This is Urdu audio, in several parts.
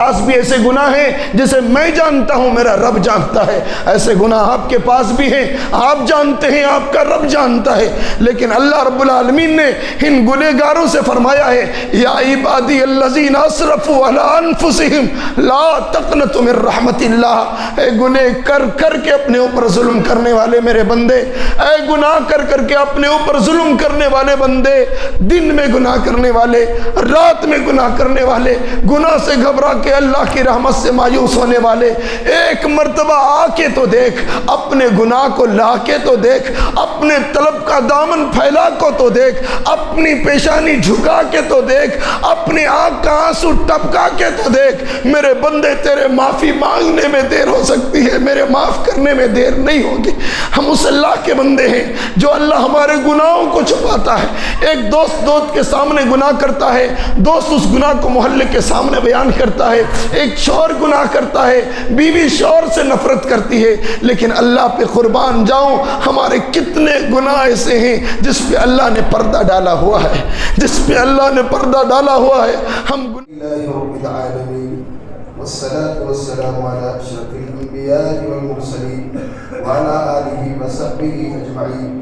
پاس بھی ایسے گناہ ہیں جسے میں جانتا ہوں، میرا رب جانتا ہے، ایسے گناہ آپ کے پاس بھی ہیں، آپ جانتے ہیں، آپ کا رب جانتا ہے، لیکن اللہ رب العالمین نے ان گنہگاروں سے فرمایا ہے یا عبادی الذین اسرفوا علی انفسہم لا تقنطوا من رحمت اللہ، اے گناہ کر کر کے اپنے اوپر ظلم کرنے والے میرے بندے، اے گناہ کر کر کے اپنے اوپر ظلم کرنے والے بندے، دن میں گناہ کرنے والے، رات میں گناہ کرنے والے، گناہ سے گھبرا کے اللہ کی رحمت سے مایوس ہونے والے، ایک مرتبہ آ کے تو دیکھ، اپنے گناہ کو لا کے تو دیکھ، اپنے طلب کا دامن پھیلا کو تو دیکھ، اپنی پیشانی جھکا کے تو دیکھ، اپنی آنکھ کا آنسو ٹپکا کے تو دیکھ، میرے بندے تیرے معافی مانگنے میں دیر ہو سکتی ہے، میرے معاف کرنے میں دیر نہیں ہوگی۔ ہم اس اللہ کے بندے ہیں جو اللہ ہمارے گناہوں کو چھپاتا ہے۔ ایک دوست کے سامنے گناہ کرتا ہے، دوست اس گناہ کو محلے کے سامنے بیان کرتا ہے، ایک شوہر گناہ کرتا ہے، بیوی شوہر سے نفرت کرتی ہے، لیکن اللہ پہ قربان جاؤں ہمارے کتنے گناہ ایسے ہیں جس پہ اللہ نے پردہ ڈالا ہوا ہے، جس پہ اللہ نے پردہ ڈالا ہوا ہے۔ ہم والصلاة والسلام على أشرف الأنبياء والمرسلين وعلى آله وصحبه أجمعين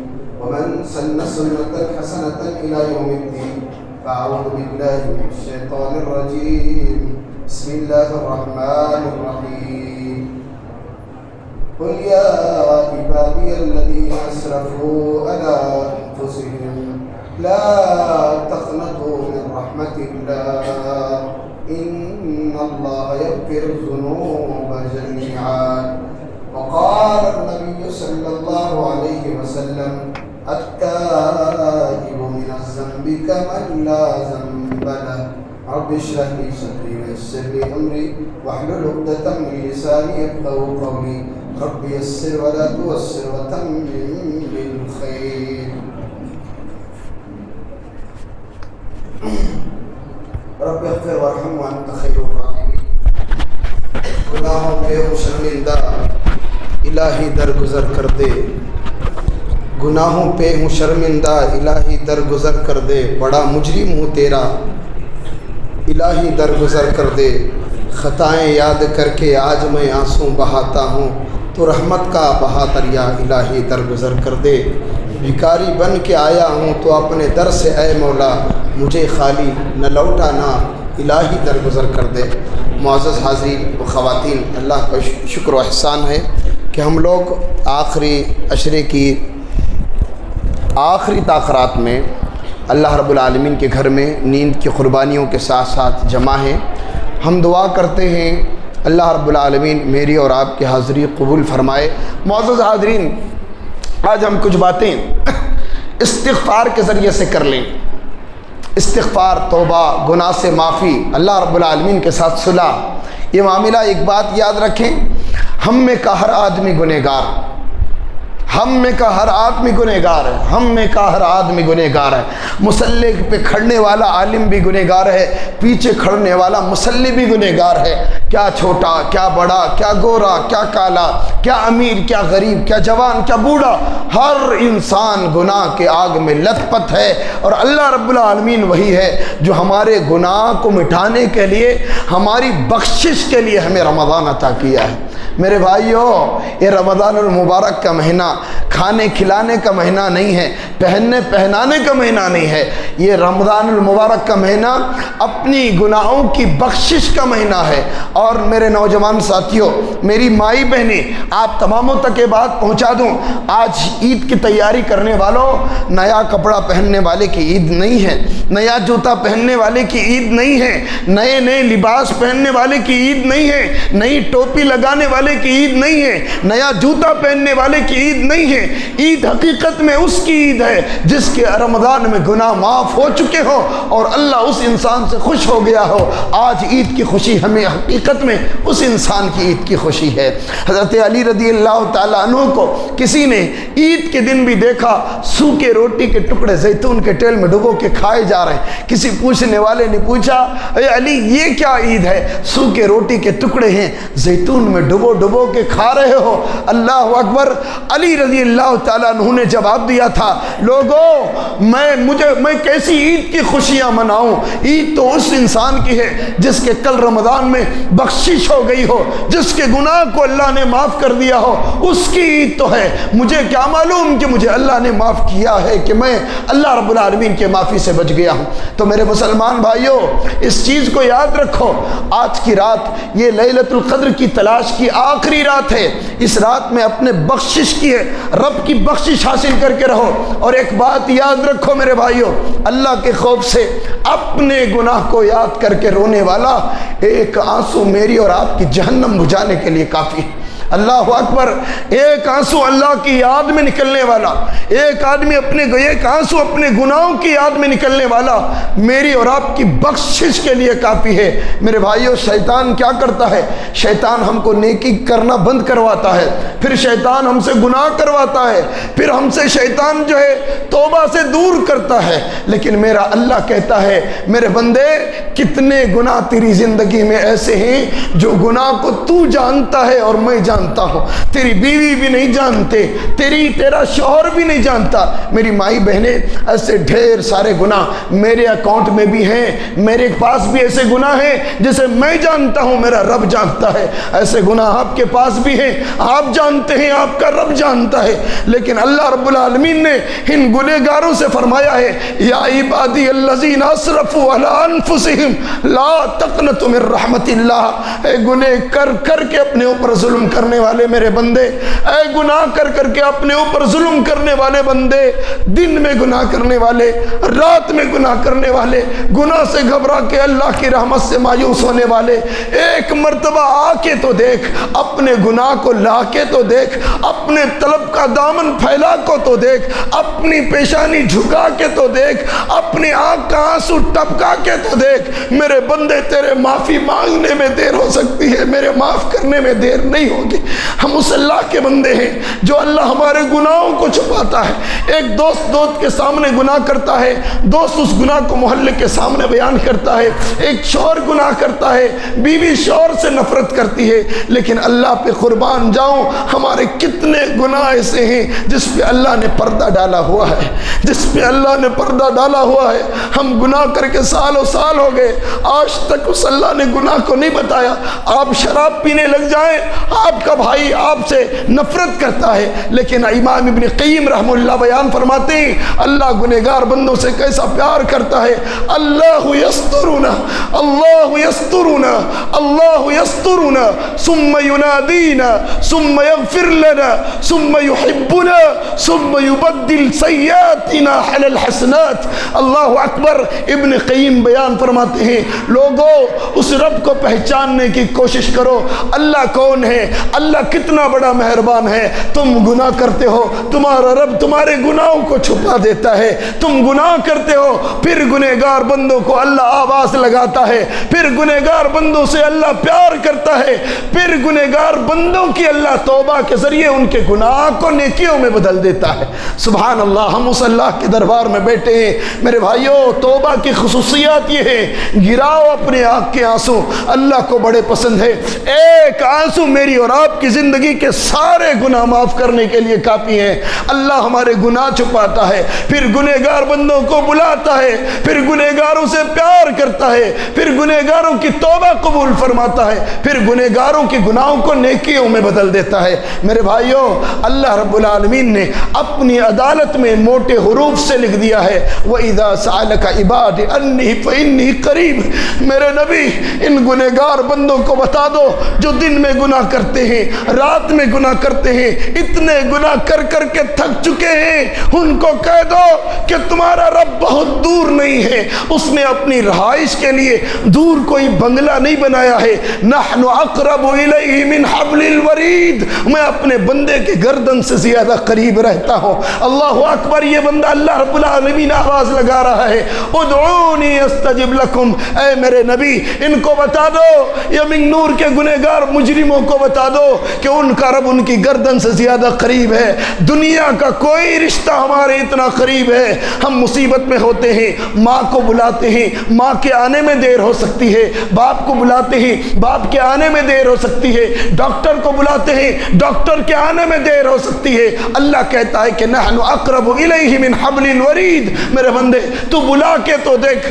ومن سن سنة حسنة إلى يوم الدين فأعوذ بالله من الشيطان الرجيم بسم الله الرحمن الرحيم قل يا عبادي الذين أسرفوا على أنفسهم لا تقنطوا من رحمة الله إن الله يغفر الذنوب جميعا وقال النبي صلى الله عليه وسلم التائب من الذنب كمن لا ذنب له رب اشرح لي صدري ويسر لي أمري واحلل عقدة من لساني يفقهوا قولي رب يسر ولا تعسر وتمم بالخير رب اغفر وارحم وانت خیر الراحمین۔ گناہوں پہ ہوں شرمندہ الہی درگزر کر دے، گناہوں پہ ہوں شرمندہ الہی درگزر کر دے، بڑا مجرم ہوں تیرا الہی درگزر کر دے، خطائیں یاد کر کے آج میں آنسوں بہاتا ہوں، تو رحمت کا بہا دریا الہی درگزر کر دے، بھکاری بن کے آیا ہوں تو اپنے در سے اے مولا مجھے خالی نہ لوٹانا الہی درگزر کر دے۔ معزز حاضرین و خواتین، اللہ کا شکر و احسان ہے کہ ہم لوگ آخری عشرے کی آخری تاخرات میں اللہ رب العالمین کے گھر میں نیند کی قربانیوں کے ساتھ ساتھ جمع ہیں۔ ہم دعا کرتے ہیں اللہ رب العالمین میری اور آپ کی حاضری قبول فرمائے۔ معزز حاضرین، آج ہم کچھ باتیں استغفار کے ذریعے سے کر لیں۔ استغفار، توبہ، گناہ سے معافی، اللہ رب العالمین کے ساتھ صلح، یہ معاملہ ایک بات یاد رکھیں، ہم میں کا ہر آدمی گنہگار، ہم میں کا ہر آدمی گنہگار ہے، ہم میں کا ہر آدمی گنہگار ہے۔ مصلی پہ کھڑنے والا عالم بھی گنہگار ہے، پیچھے کھڑنے والا مصلی بھی گنہگار ہے، کیا چھوٹا کیا بڑا، کیا گورا کیا کالا، کیا امیر کیا غریب، کیا جوان کیا بوڑھا، ہر انسان گناہ کے آگ میں لت پت ہے، اور اللہ رب العالمین وہی ہے جو ہمارے گناہ کو مٹانے کے لیے، ہماری بخشش کے لیے ہمیں رمضان عطا کیا ہے۔ میرے بھائیو، یہ رمضان المبارک کا مہینہ کھانے کھلانے کا مہینہ نہیں ہے، پہننے پہنانے کا مہینہ نہیں ہے، یہ رمضان المبارک کا مہینہ اپنی گناہوں کی بخشش کا مہینہ ہے۔ اور میرے نوجوان ساتھیوں، میری مائی بہنیں، آپ تماموں تک یہ بات پہنچا دوں، آج عید کی تیاری کرنے والوں، نیا کپڑا پہننے والے کی عید نہیں ہے، نیا جوتا پہننے والے کی عید نہیں ہے، نئے لباس پہننے والے کی عید نہیں ہے، نئی ٹوپی لگانے والے کی عید نہیں ہے، نیا جوتا پہننے والے کی عید نہیں ہے۔ عید حقیقت میں اس کی عید ہے جس کے رمضان میں گناہ معاف ہو چکے ہو اور اللہ اس انسان سے خوش ہو گیا ہو۔ آج عید کی خوشی ہمیں حقیقت میں اس انسان کی عید کی خوشی ہے۔ حضرت علی رضی اللہ تعالیٰ عنہ کو کسی نے عید کے دن بھی دیکھا، سوکھے روٹی کے ٹکڑے زیتون کے تیل میں ڈبو کے کھائے جا رہے ہیں۔ کسی پوچھنے والے نے پوچھا، اے علی یہ کیا عید ہے؟ سوکھے روٹی کے ٹکڑے ہیں، زیتون میں ڈبو کے کھا رہے ہو۔ اللہ اکبر۔ علی رضی اللہ تعالیٰ عنہ نے جواب دیا تھا لوگوں میں کیسی عید کی خوشیاں مناؤں؟ عید تو اس انسان کی ہے جس کے کل رمضان میں بخشش ہو گئی ہو، جس کے گناہ کو اللہ نے معاف کر دیا ہو، اس کی عید تو ہے۔ مجھے کیا معلوم کہ مجھے اللہ نے معاف کیا ہے کہ میں اللہ رب العالمین کے معافی سے بچ گیا ہوں۔ تو میرے مسلمان بھائیوں، اس چیز کو یاد رکھو، آج کی رات یہ لیلۃ القدر کی تلاش کی آخری رات ہے۔ اس رات میں اپنے بخشش کی ہے، رب کی بخشش حاصل کر کے رہو۔ اور ایک بات یاد رکھو میرے بھائیوں، اللہ کے خوف سے اپنے گناہ کو یاد کر کے رونے والا ایک آنسو میری اور آپ کی جہنم بجھانے کے لیے کافی ہے۔ اللہ اکبر، ایک آنسو اللہ کی یاد میں نکلنے والا، ایک آنسو اپنے گناہوں کی یاد میں نکلنے والا میری اور آپ کی بخشش کے لیے کافی ہے۔ میرے بھائیوں، شیطان کیا کرتا ہے؟ شیطان ہم کو نیکی کرنا بند کرواتا ہے، پھر شیطان ہم سے گناہ کرواتا ہے، پھر ہم سے شیطان جو ہے توبہ سے دور کرتا ہے۔ لیکن میرا اللہ کہتا ہے، میرے بندے کتنے گناہ تیری زندگی میں ایسے ہیں جو گناہ کو تو جانتا ہے اور میں جانتا ہوں، تیری بیوی بھی نہیں جانتے، تیرا شوہر بھی نہیں جانتا۔ میری مائی بہنیں، ایسے ڈھیر سارے گناہ میرے اکاؤنٹ میں بھی ہیں، میرے پاس بھی ایسے گناہ ہیں جسے میں جانتا ہوں، میرا رب جانتا ہے۔ ایسے گناہ آپ کے پاس بھی ہیں، آپ جانتے ہیں، آپ کا رب جانتا ہے۔ لیکن اللہ رب العالمین نے ان گنہگاروں سے فرمایا ہے، یا عبادی الذین اسرفوا علی انفسہم لا تقنطوا من رحمت اللہ۔ اے گناہ کر کے اپنے اوپر ظلم کرنے والے میرے بندے، اے گناہ کر کے اپنے اوپر ظلم کرنے والے بندے، دن میں گناہ کرنے والے، رات میں گناہ کرنے والے، گناہ سے گھبرا کے اللہ کی رحمت سے مایوس ہونے والے، ایک مرتبہ آ کے تو دیکھ، اپنے گناہ کو لا کے تو دیکھ، اپنے طلب کا دامن پھیلا کو تو دیکھ، اپنی پیشانی جھکا کے تو دیکھ، اپنی آنکھ کا آنسو ٹپکا کے تو دیکھ۔ میرے بندے، تیرے معافی مانگنے میں دیر ہو سکتی ہے، میرے معاف کرنے میں دیر نہیں ہوگی۔ ہم اس اللہ کے بندے ہیں جو اللہ ہمارے گناہوں کو چھپاتا ہے۔ ایک دوست کے سامنے گناہ کرتا ہے، دوست اس گناہ کو محلے کے سامنے بیان کرتا ہے۔ ایک شوہر گناہ کرتا ہے، بیوی شوہر سے نفرت کرتی ہے، لیکن اللہ پہ قربان جاؤں، ہمارے کتنے گناہ ایسے ہیں جس پہ اللہ نے پردہ ڈالا ہوا ہے، جس پہ اللہ نے پردہ ڈالا ہوا ہے۔ ہم گناہ کر کے سالوں سال ہو گئے، آج تک اس اللہ نے گناہ کو نہیں بتایا۔ آپ شراب پینے لگ جائیں، آپ کا بھائی آپ سے نفرت کرتا ہے، لیکن امام ابن قیم رحمہ اللہ بیان فرماتے ہیں، اللہ گنہگار بندوں سے کیسا پیار کرتا ہے۔ اللہ یسترنا، اللہ یسترنا، اللہ یسترنا، ثم ینادینا، ثم یغفر لنا، ثم یحبنا، ثم یبدل سیئاتنا علی الحسنات۔ اللہ اکبر۔ ابن قیم بیان فرماتے ہیں، لوگوں اس رب کو پہچاننے کی کوشش کرو۔ اللہ کون ہے؟ اللہ کتنا بڑا مہربان ہے۔ تم گناہ کرتے ہو، تمہارا رب تمہارے گناہوں کو چھپا دیتا ہے۔ تم گناہ کرتے ہو، پھر گنہگار بندوں کو اللہ آواز لگاتا ہے، پھر گنہگار بندوں سے اللہ پیار کرتا ہے، پھر گنہگار بندوں کی اللہ توبہ کے ذریعے ان کے گناہ کو نیکیوں میں بدل دیتا ہے۔ سبحان اللہ۔ ہم اس اللہ کے دربار میں بیٹھے ہیں میرے بھائیوں۔ توبہ کی خصوصیات یہ ہے، گراؤ اپنے آنکھ کے آنسو، اللہ کو بڑے پسند ہے۔ ایک آنسو میری اور آپ کی زندگی کے سارے گناہ معاف کرنے کے لیے کافی ہیں۔ اللہ ہمارے گناہ چھپاتا ہے، پھر گنہگار بندوں کو بلاتا ہے، پھر گنہگاروں سے پیار کرتا ہے، پھر گنہگاروں کی توبہ قبول فرماتا ہے، پھر گنہگاروں کی گناہوں کو نیکیوں میں بدل دیتا ہے۔ میرے بھائیوں، اللہ رب العالمین نے اپنی عدالت میں موٹے حروف سے لکھ دیا ہے، وَإِذَا سَأَلَكَ عِبَادِ أَنِّي فَإِنِّي قَرِيبٌ۔ میرے نبی، ان گنہگار بندوں کو بتا دو جو دن میں گناہ کرتے ہیں، رات میں گناہ کرتے ہیں، اتنے گناہ کر کے تھک چکے ہیں، ان کو کہہ دو کہ تمہارا رب بہت دور نہیں ہے، اس نے اپنی رہائش کے لیے دور کوئی بنگلہ نہیں بنایا ہے۔ نحن اقرب الیہ من حبل الورید، میں اپنے بندے کے گردن سے زیادہ قریب رہتا ہوں۔ اللہ اکبر۔ یہ بندہ اللہ رب العالمین آواز لگا رہا ہے، ادعونی استجب لکم۔ اے میرے نبی، ان کو بتا دو، یمن نور کے گنہگار مجرموں کو بتا دو کہ ان کا رب ان کی گردن سے زیادہ قریب ہے۔ دنیا کا کوئی رشتہ ہمارے اتنا قریب ہے، ہم مصیبت میں ہوتے ہیں، ماں کو بلاتے ہیں، ماں کے آنے میں دیر ہو سکتی ہے، باپ کو بلاتے ہیں، باپ باپ کے آنے میں دیر ہو سکتی ہے، ڈاکٹر کو بلاتے ہیں، ڈاکٹر کے آنے میں دیر ہو سکتی ہے۔ اللہ کہتا ہے کہ نحن اقرب الیہ من حبل الورید، میرے بندے تو بلا کے تو دیکھ،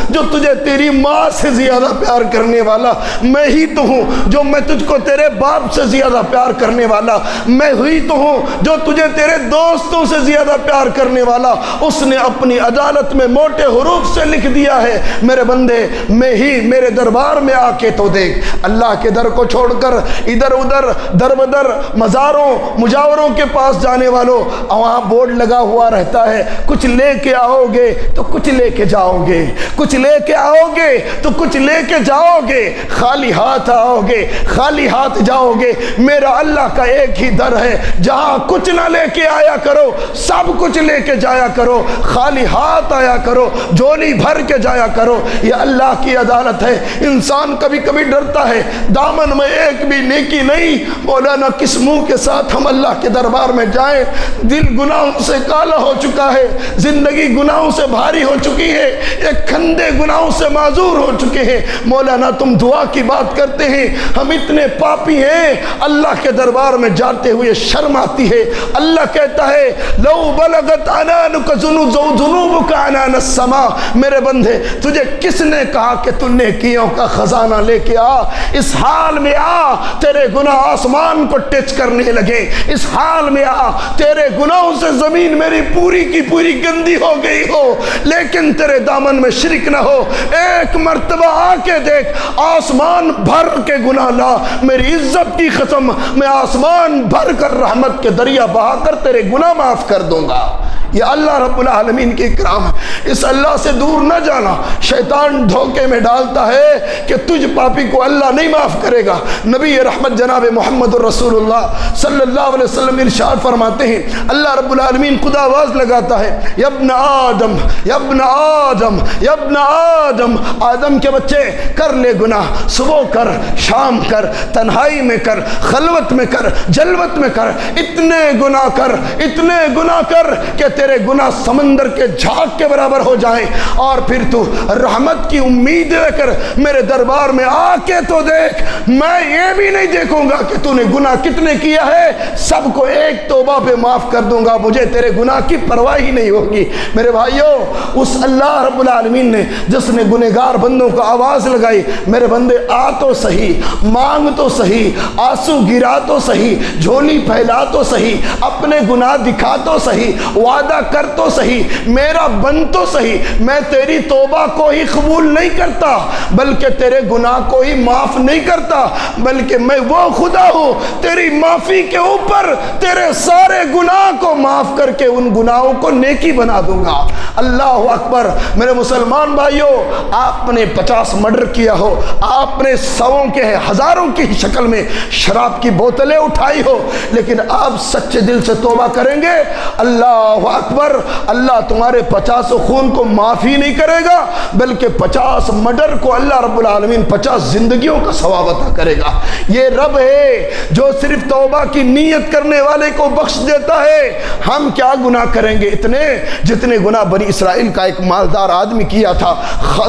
جو تجھے تیری ماں سے زیادہ پیار کرنے والا میں ہی تو ہوں، جو میں تجھ کو تیرے باپ سے زیادہ پیار کرنے والا میں ہی تو ہوں، جو تجھے تیرے دوستوں سے زیادہ پیار کرنے والا اس نے اپنی عدالت میں موٹے حروف سے لکھ دیا ہے، میرے بندے میں ہی، میرے دربار میں آ کے تو دیکھ۔ اللہ کے در کو چھوڑ کر ادھر ادھر در بدر مزاروں مجاوروں کے پاس جانے والوں، وہاں بورڈ لگا ہوا رہتا ہے، کچھ لے کے آؤ گے تو کچھ لے کے جاؤ گے، کچھ لے کے آؤ گے تو کچھ لے کے جاؤ گے، خالی ہاتھ آؤ گے خالی ہاتھ جاؤ گے۔ میرا اللہ کا ایک ہی در ہے جہاں کچھ نہ لے کے آیا کرو، سب کچھ لے کے جایا کرو، خالی ہاتھ آیا کرو، جھولی بھر کے جایا کرو۔ یہ اللہ کی عدالت ہے۔ انسان کبھی کبھی ڈرتا ہے دامن میں ایک بھی نیکی نہیں، مولانا کس منہ کے ساتھ ہم اللہ کے دربار میں جائیں؟ دل گناہوں سے کالا ہو چکا ہے، زندگی گناہوں سے بھاری ہو چکی ہے، ایک کھندے گناہوں سے معذور ہو چکے ہیں۔ مولانا تم دعا کی بات کرتے ہیں، ہم اتنے پاپی ہیں، اللہ کے دربار میں جاتے ہوئے شرم آتی ہے۔ اللہ کہتا ہے لو بلغت عنانک ذنوبک عنان السماء، میرے بندے تجھے کس نے کہا کہ تو نیکیوں کا خزانہ لے کے آ؟ اس حال میں آ تیرے گناہ آسمان کو ٹچ کرنے لگے، اس حال میں آ تیرے گناہوں سے زمین میری پوری کی پوری گندی ہو گئی ہو، لیکن تیرے دامن میں شرک نہ ہو۔ ایک مرتبہ آ کے دیکھ، آسمان بھر کے گناہ لا، میری عزت کی قسم میں آسمان بھر کر رحمت کے دریا بہا کر تیرے گناہ معاف کر دوں گا۔ یہ اللہ رب العالمین کی اکرام ہے۔ اس اللہ سے دور نہ جانا، شیطان دھوکے میں ڈالتا ہے کہ تجھ پاپی کو اللہ نہیں معاف کرے گا۔ نبی رحمت جناب محمد الرسول اللہ صلی اللہ علیہ وسلم ارشاد فرماتے ہیں، اللہ رب العالمین خدا آواز لگاتا ہے، یا ابن آدم یا ابن آدم یا ابن آدم، آدم کے بچے کر لے گناہ، صبح کر شام کر، تنہائی میں کر، خلوت میں کر، جلوت میں کر، اتنے گناہ کر، اتنے گناہ کر کہ تیرے گناہ سمندر کے جھاگ کے برابر ہو جائیں، اور پھر تو رحمت کی امید لے کر میرے دربار میں آ کے تو دیکھ، میں یہ بھی نہیں دیکھوں گا کہ تو نے گناہ کتنے کیا ہے، سب کو ایک توبہ پہ معاف کر دوں گا، مجھے تیرے گناہ کی پرواہ ہی نہیں ہوگی۔ میرے بھائیوں، اس اللہ رب العالمین نے جس نے گنہگار بندوں کو آواز لگائی، میرے بندے آ تو صحیح، مانگ تو صحیح، آنسو گرا تو صحیح، جھولی پھیلا تو صحیح، اپنے گناہ دکھا تو صحیح، وعدہ کر تو صحیح، میرا بن تو صحیح۔ میں تیری توبہ کو ہی قبول نہیں کرتا، بلکہ تیرے گناہ کو ہی معاف نہیں کرتا، بلکہ میں وہ خدا ہوں تیری معافی کے اوپر تیرے سارے گناہ کو معاف کر کے ان گناہوں کو نیکی بنا دوں گا۔ اللہ اکبر۔ میرے مسلمان بھائیوں، آپ نے 50 مرڈر کیا ہو، آپ نے 100 کے ہزاروں کی شکل میں شراب کی بوتلیں اٹھائی ہو، لیکن آپ سچے دل سے توبہ کریں گے، اللہ اکبر، اللہ تمہارے 50 خون کو معاف ہی نہیں کرے گا، بلکہ 50 مرڈر کو اللہ رب العالمین 50 زندگیوں کا ثواب عطا کرے گا۔ یہ رب ہے جو صرف توبہ کی نیت کرنے والے کو بخش دیتا ہے۔ ہم کیا گناہ کریں گے؟ اتنے جتنے گناہ بنی اسرائیل کا ایک مالدار آدمی کیا تھا،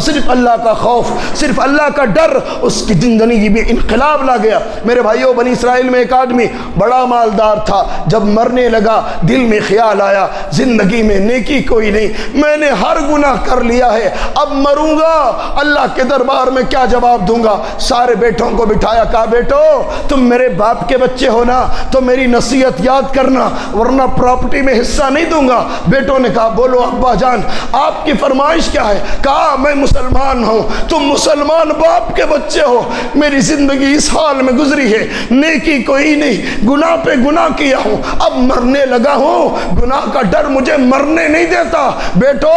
صرف اللہ کا خوف، صرف اللہ کا ڈر اس کی زندگی میں انقلاب لا گیا۔ میرے بھائیوں، بنی اسرائیل میں ایک آدمی بڑا مالدار تھا، جب مرنے لگا دل میں خیال آیا زندگی میں نیکی کوئی نہیں، میں نے ہر گناہ کر لیا ہے، اب مروں گا، اللہ کے دربار میں کیا جواب دوں گا؟ سارے بیٹوں کو بٹھایا، کہا بیٹو تم میرے باپ کے بچے ہو نا، تو میری نصیحت یاد کرنا ورنہ پراپرٹی میں حصہ نہیں دوں گا۔ بیٹوں نے کہا بولو ابا جان آپ کی فرمائش کیا ہے؟ کہا میں مسلمان ہوں، تم مسلمان باپ کے بچے ہو، میری زندگی اس حال میں گزری ہے، نیکی کوئی نہیں، گناہ پہ گناہ کیا ہوں، اب مرنے لگا ہوں، گناہ کا ڈر مجھے مرنے نہیں دیتا۔ بیٹو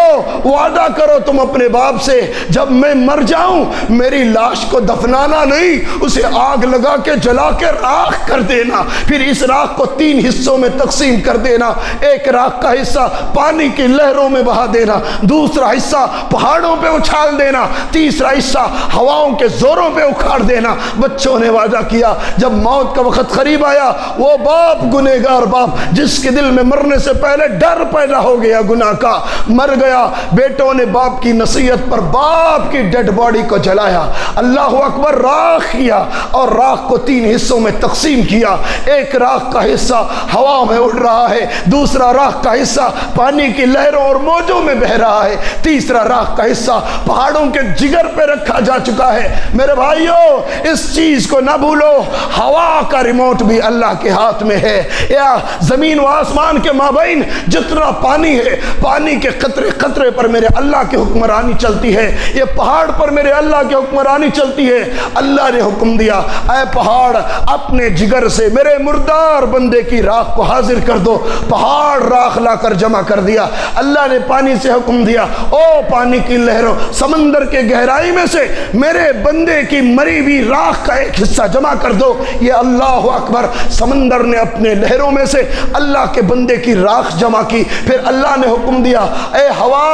وعدہ کرو تم اپنے باپ سے، جب میں مر جاؤں میری لاش کو دفنانا نہیں، اسے آگ لگا کے جلا کے راکھ کر دینا، پھر اس راکھ کو 3 حصوں میں تقسیم کر دینا، ایک راکھ کا حصہ پانی کی لہروں میں بہا دینا، دوسرا حصہ پہاڑوں پہ اچھال دینا، تیسرا حصہ ہواؤں کے زوروں پہ اکھاڑ دینا۔ بچوں نے وعدہ کیا، جب موت کا وقت قریب آیا، وہ باپ گنہگار باپ جس کے دل میں مرنے سے پہلے ڈر ڈر پیدا ہو گیا گناہ کا، مر گیا۔ بیٹوں نے باپ کی نصیحت پر باپ کی ڈیڈ باڈی کو جلایا، اللہ اکبر، راکھ کیا اور راکھ کو 3 حصوں میں تقسیم کیا۔ ایک راکھ کا حصہ ہوا میں اڑ رہا ہے، دوسرا راکھ کا حصہ پانی کی لہروں اور موجوں میں بہہ رہا ہے، تیسرا راکھ کا حصہ پہاڑوں کے جگر پہ رکھا جا چکا ہے۔ میرے بھائیوں، اس چیز کو نہ بھولو، ہوا کا ریموٹ بھی اللہ کے ہاتھ میں ہے۔ یا زمین و آسمان کے مابین جتنا پانی ہے، پانی کے قطرے قطرے پر میرے اللہ کی حکمرانی چلتی ہے، یہ پہاڑ پر میرے اللہ کی حکمرانی چلتی ہے۔ اللہ نے حکم دیا، اے پہاڑ اپنے جگر سے میرے مردار بندے کی راکھ کو حاضر کر دو۔ پہاڑ راکھ لا کر جمع کر دیا۔ اللہ نے پانی سے حکم دیا، او پانی کی لہروں، سمندر کے گہرائی میں سے میرے بندے کی مری ہوئی راکھ کا ایک حصہ جمع کر دو۔ یہ اللہ اکبر، سمندر نے اپنے لہروں میں سے اللہ کے بندے کی راکھ جمع کی۔ پھر اللہ نے حکم دیا، اے ہوا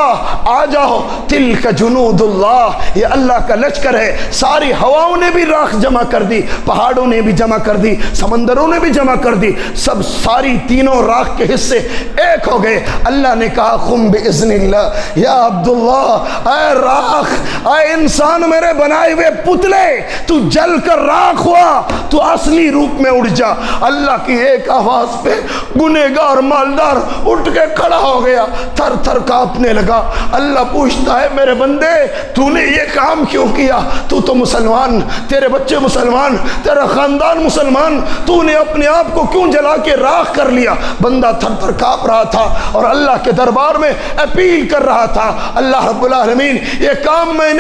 آ جاؤ، تلک جنود اللہ، یہ اللہ کا لشکر ہے۔ ساری ہواؤں نے بھی راکھ جمع کر دی، پہاڑوں نے بھی جمع کر دی، سمندروں نے بھی جمع کر دی، سب ساری تینوں راکھ کے حصے ایک ہو گئے۔ اللہ نے کہا، قم باذن اللہ یا عبداللہ، اے راکھ، اے انسان میرے بنائے ہوئے پتلے، تو جل کر راکھ ہوا، تو اصلی روپ میں اڑ جا۔ اللہ کی ایک آواز پہ گنہگار مالدار اٹھ کے کھڑا ہو گیا، تھر تھر کانپنے لگا۔ اللہ پوچھتا ہے، میرے بندے تو نے یہ کام کیوں کیا؟ تو مسلمان، تیرے بچے مسلمان، تیرا خاندان مسلمان، تو نے اپنے آپ کو کیوں جلا کے راکھ کر لیا؟ بندہ تھر تھر کانپ رہا تھا اور اللہ کے دربار میں اپیل کر رہا تھا، اللہ رب العالمین، یہ کام میں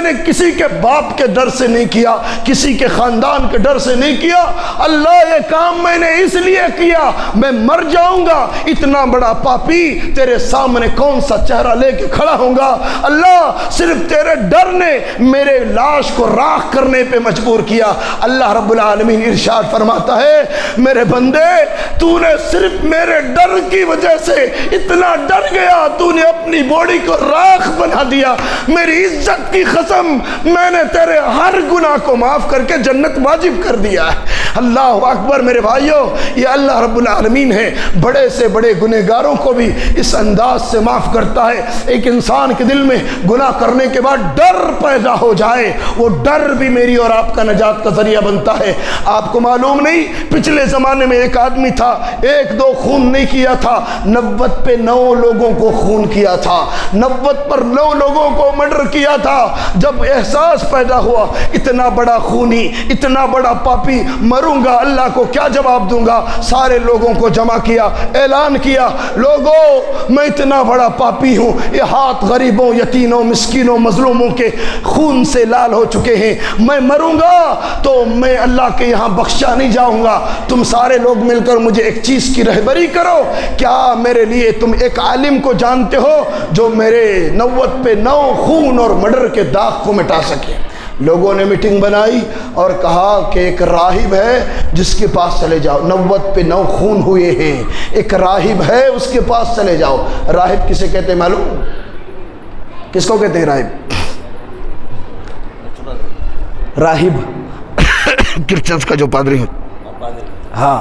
نے کسی کے باپ کے ڈر سے نہیں کیا، کسی کے خاندان کے ڈر سے نہیں کیا۔ اللہ، یہ کام میں نے اس لیے کیا، میں مر جاؤں گا، اتنا بڑا پاپی تیرے سامنے کون سا چہرہ لے کے کھڑا ہوں گا؟ اللہ، صرف تیرے ڈر نے میرے لاش کو راکھ کرنے پہ مجبور کیا۔ اللہ رب العالمین ارشاد فرماتا ہے، میرے بندے تو نے صرف میرے ڈر کی وجہ سے اتنا ڈر گیا، تو نے اپنی باڈی کو راکھ بنا دیا۔ میری عزت کی قسم، میں نے تیرے ہر گناہ کو معاف کر کے جنت واجب کر دیا ہے۔ اللہ اکبر میرے بھائیوں، یہ اللہ رب العالمین ہے، بڑے سے بڑے گنہگاروں کو بھی اس انداز سے معاف کرتا ہے۔ ایک انسان کے دل میں گناہ کرنے کے بعد ڈر پیدا ہو جائے، وہ ڈر بھی میری اور آپ کا نجات کا ذریعہ بنتا ہے۔ آپ کو معلوم نہیں، پچھلے زمانے میں ایک آدمی تھا، 1-2 خون نہیں کیا تھا، 90 پہ 9 لوگوں کو خون کیا تھا، 90 پر 9 لوگوں کو مرڈر کیا تھا۔ جب احساس پیدا ہوا، اتنا بڑا خونی، اتنا بڑا پاپی، مروں گا، اللہ کو کیا جواب دوں گا؟ سارے لوگوں کو جمع کیا، اعلان کیا، لوگوں میں اتنا بڑا پاپی ہوں، یہ ہاتھ غریبوں، یتیموں، مسکینوں، مظلوموں کے خون سے لال ہو چکے ہیں، میں مروں گا تو میں اللہ کے یہاں بخشا نہیں جاؤں گا۔ تم سارے لوگ مل کر مجھے ایک چیز کی رہبری کرو، کیا میرے لیے تم ایک عالم کو جانتے ہو جو میرے 90 پہ 9 خون اور مرڈر کے داغ کو مٹا سکے؟ لوگوں نے میٹنگ بنائی اور کہا کہ ایک راہب ہے جس کے پاس چلے جاؤ، 90 پہ 9 خون ہوئے ہیں، ایک راہب ہے اس کے پاس چلے جاؤ۔ راہب کسے کہتے ہیں معلوم؟ کس کو کہتے ہیں راہب؟ راہب کرسچنس کا جو پادری ہے، ہاں،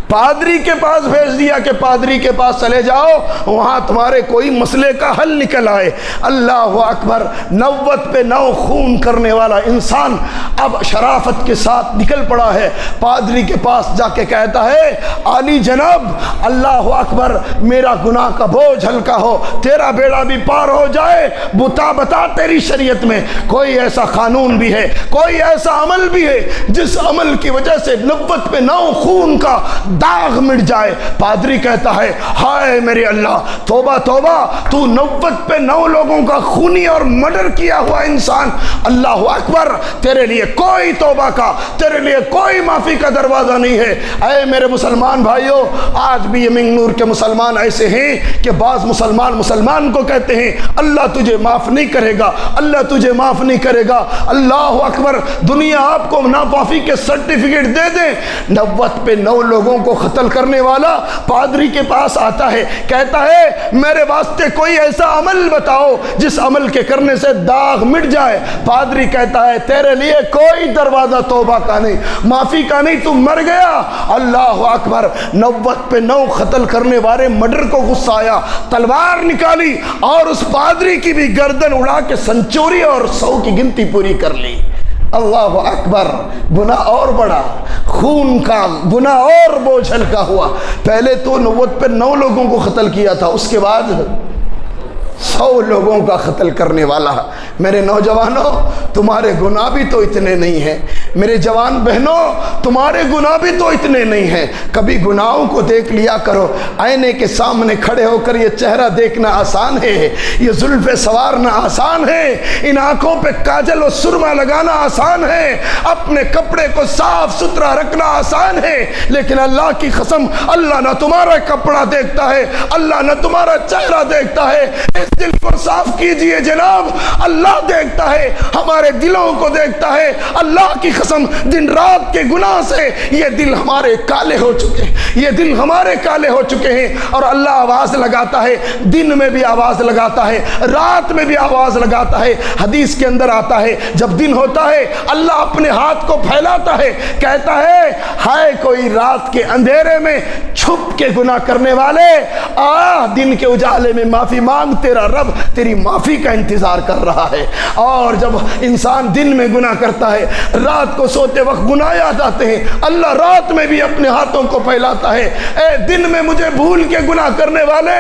پادری کے پاس بھیج دیا کہ پادری کے پاس چلے جاؤ، وہاں تمہارے کوئی مسئلے کا حل نکل آئے۔ اللہ اکبر، 90 پہ 9 خون کرنے والا انسان اب شرافت کے ساتھ نکل پڑا ہے، پادری کے پاس جا کے کہتا ہے، عالی جناب، اللہ اکبر، میرا گناہ کا بوجھ ہلکا ہو، تیرا بیڑا بھی پار ہو جائے، بتا تیری شریعت میں کوئی ایسا قانون بھی ہے، کوئی ایسا عمل بھی ہے جس عمل کی وجہ سے 90 پہ 9 خون کا داغ مٹ جائے؟ پادری کہتا ہے، ہائے میرے اللہ، توبہ توبہ، تو 90 پہ 9 لوگوں کا خونی اور مرڈر کیا ہوا انسان، اللہ اکبر، تیرے لیے کوئی توبہ کا، تیرے لیے کوئی معافی کا دروازہ نہیں ہے۔ اے میرے مسلمان بھائیوں، آج بھی یہ منگنور کے مسلمان ایسے ہیں کہ بعض مسلمان کو کہتے ہیں اللہ تجھے معاف نہیں کرے گا، اللہ تجھے معاف نہیں کرے گا۔ اللہ اکبر، دنیا آپ کو ناپاکی کے سرٹیفکیٹ دے دیں، 90 پہ 9 لوگوں کو قتل کرنے والا پادری کے پاس آتا ہے، کہتا ہے میرے واسطے کوئی ایسا عمل بتاؤ جس عمل کے کرنے سے داغ مٹ جائے۔ پادری کہتا ہے تیرے لیے کوئی دروازہ توبہ کا نہیں، معافی کا نہیں، تو مر گیا۔ اللہ اکبر۔ 90 پہ 9 قتل کرنے والے مرڈر کو غصہ آیا، تلوار نکالی اور اس پادری کی بھی گردن اڑا کے سنچوری اور 100 کی گنتی پوری کر لی۔ اللہ اکبر۔ گناہ اور بڑا، خون کا گناہ اور بوجھ ہلکا ہوا۔ پہلے تو 90 پہ 9 لوگوں کو قتل کیا تھا، اس کے بعد 100 لوگوں کا قتل کرنے والا۔ میرے نوجوانوں، تمہارے گناہ بھی تو اتنے نہیں ہیں۔ میرے جوان بہنوں، تمہارے گناہ بھی تو اتنے نہیں ہیں۔ کبھی گناہوں کو دیکھ لیا کرو۔ آئینے کے سامنے کھڑے ہو کر یہ چہرہ دیکھنا آسان ہے، یہ زلفیں سنوارنا آسان ہے، ان آنکھوں پہ کاجل و سرما لگانا آسان ہے، اپنے کپڑے کو صاف ستھرا رکھنا آسان ہے، لیکن اللہ کی قسم اللہ نہ تمہارا کپڑا دیکھتا ہے، اللہ نہ تمہارا چہرہ دیکھتا ہے۔ اس دل کو صاف کیجئے جناب، اللہ دیکھتا ہے، ہمارے دلوں کو دیکھتا ہے۔ اللہ کی قسم دن رات کے گناہ سے یہ دل ہمارے کالے ہو چکے ہیں، یہ دل ہمارے کالے ہو چکے ہیں، اور اللہ آواز لگاتا ہے، دن میں بھی آواز لگاتا ہے، رات میں بھی آواز لگاتا ہے۔ حدیث کے اندر آتا ہے جب دن ہوتا ہے اللہ اپنے ہاتھ کو پھیلاتا ہے، کہتا ہے ہائے کوئی رات کے اندھیرے میں چھپ کے گناہ کرنے والے، دن کے اجالے میں معافی مانگ، تیرا رب تیری معافی کا انتظار کر رہا ہے۔ اور جب انسان دن میں گناہ کرتا ہے، رات کو سوتے وقت گناہ یاد آتے ہیں، اللہ رات میں بھی اپنے ہاتھوں کو پھیلاتا ہے، اے دن میں مجھے بھول کے گناہ کرنے والے،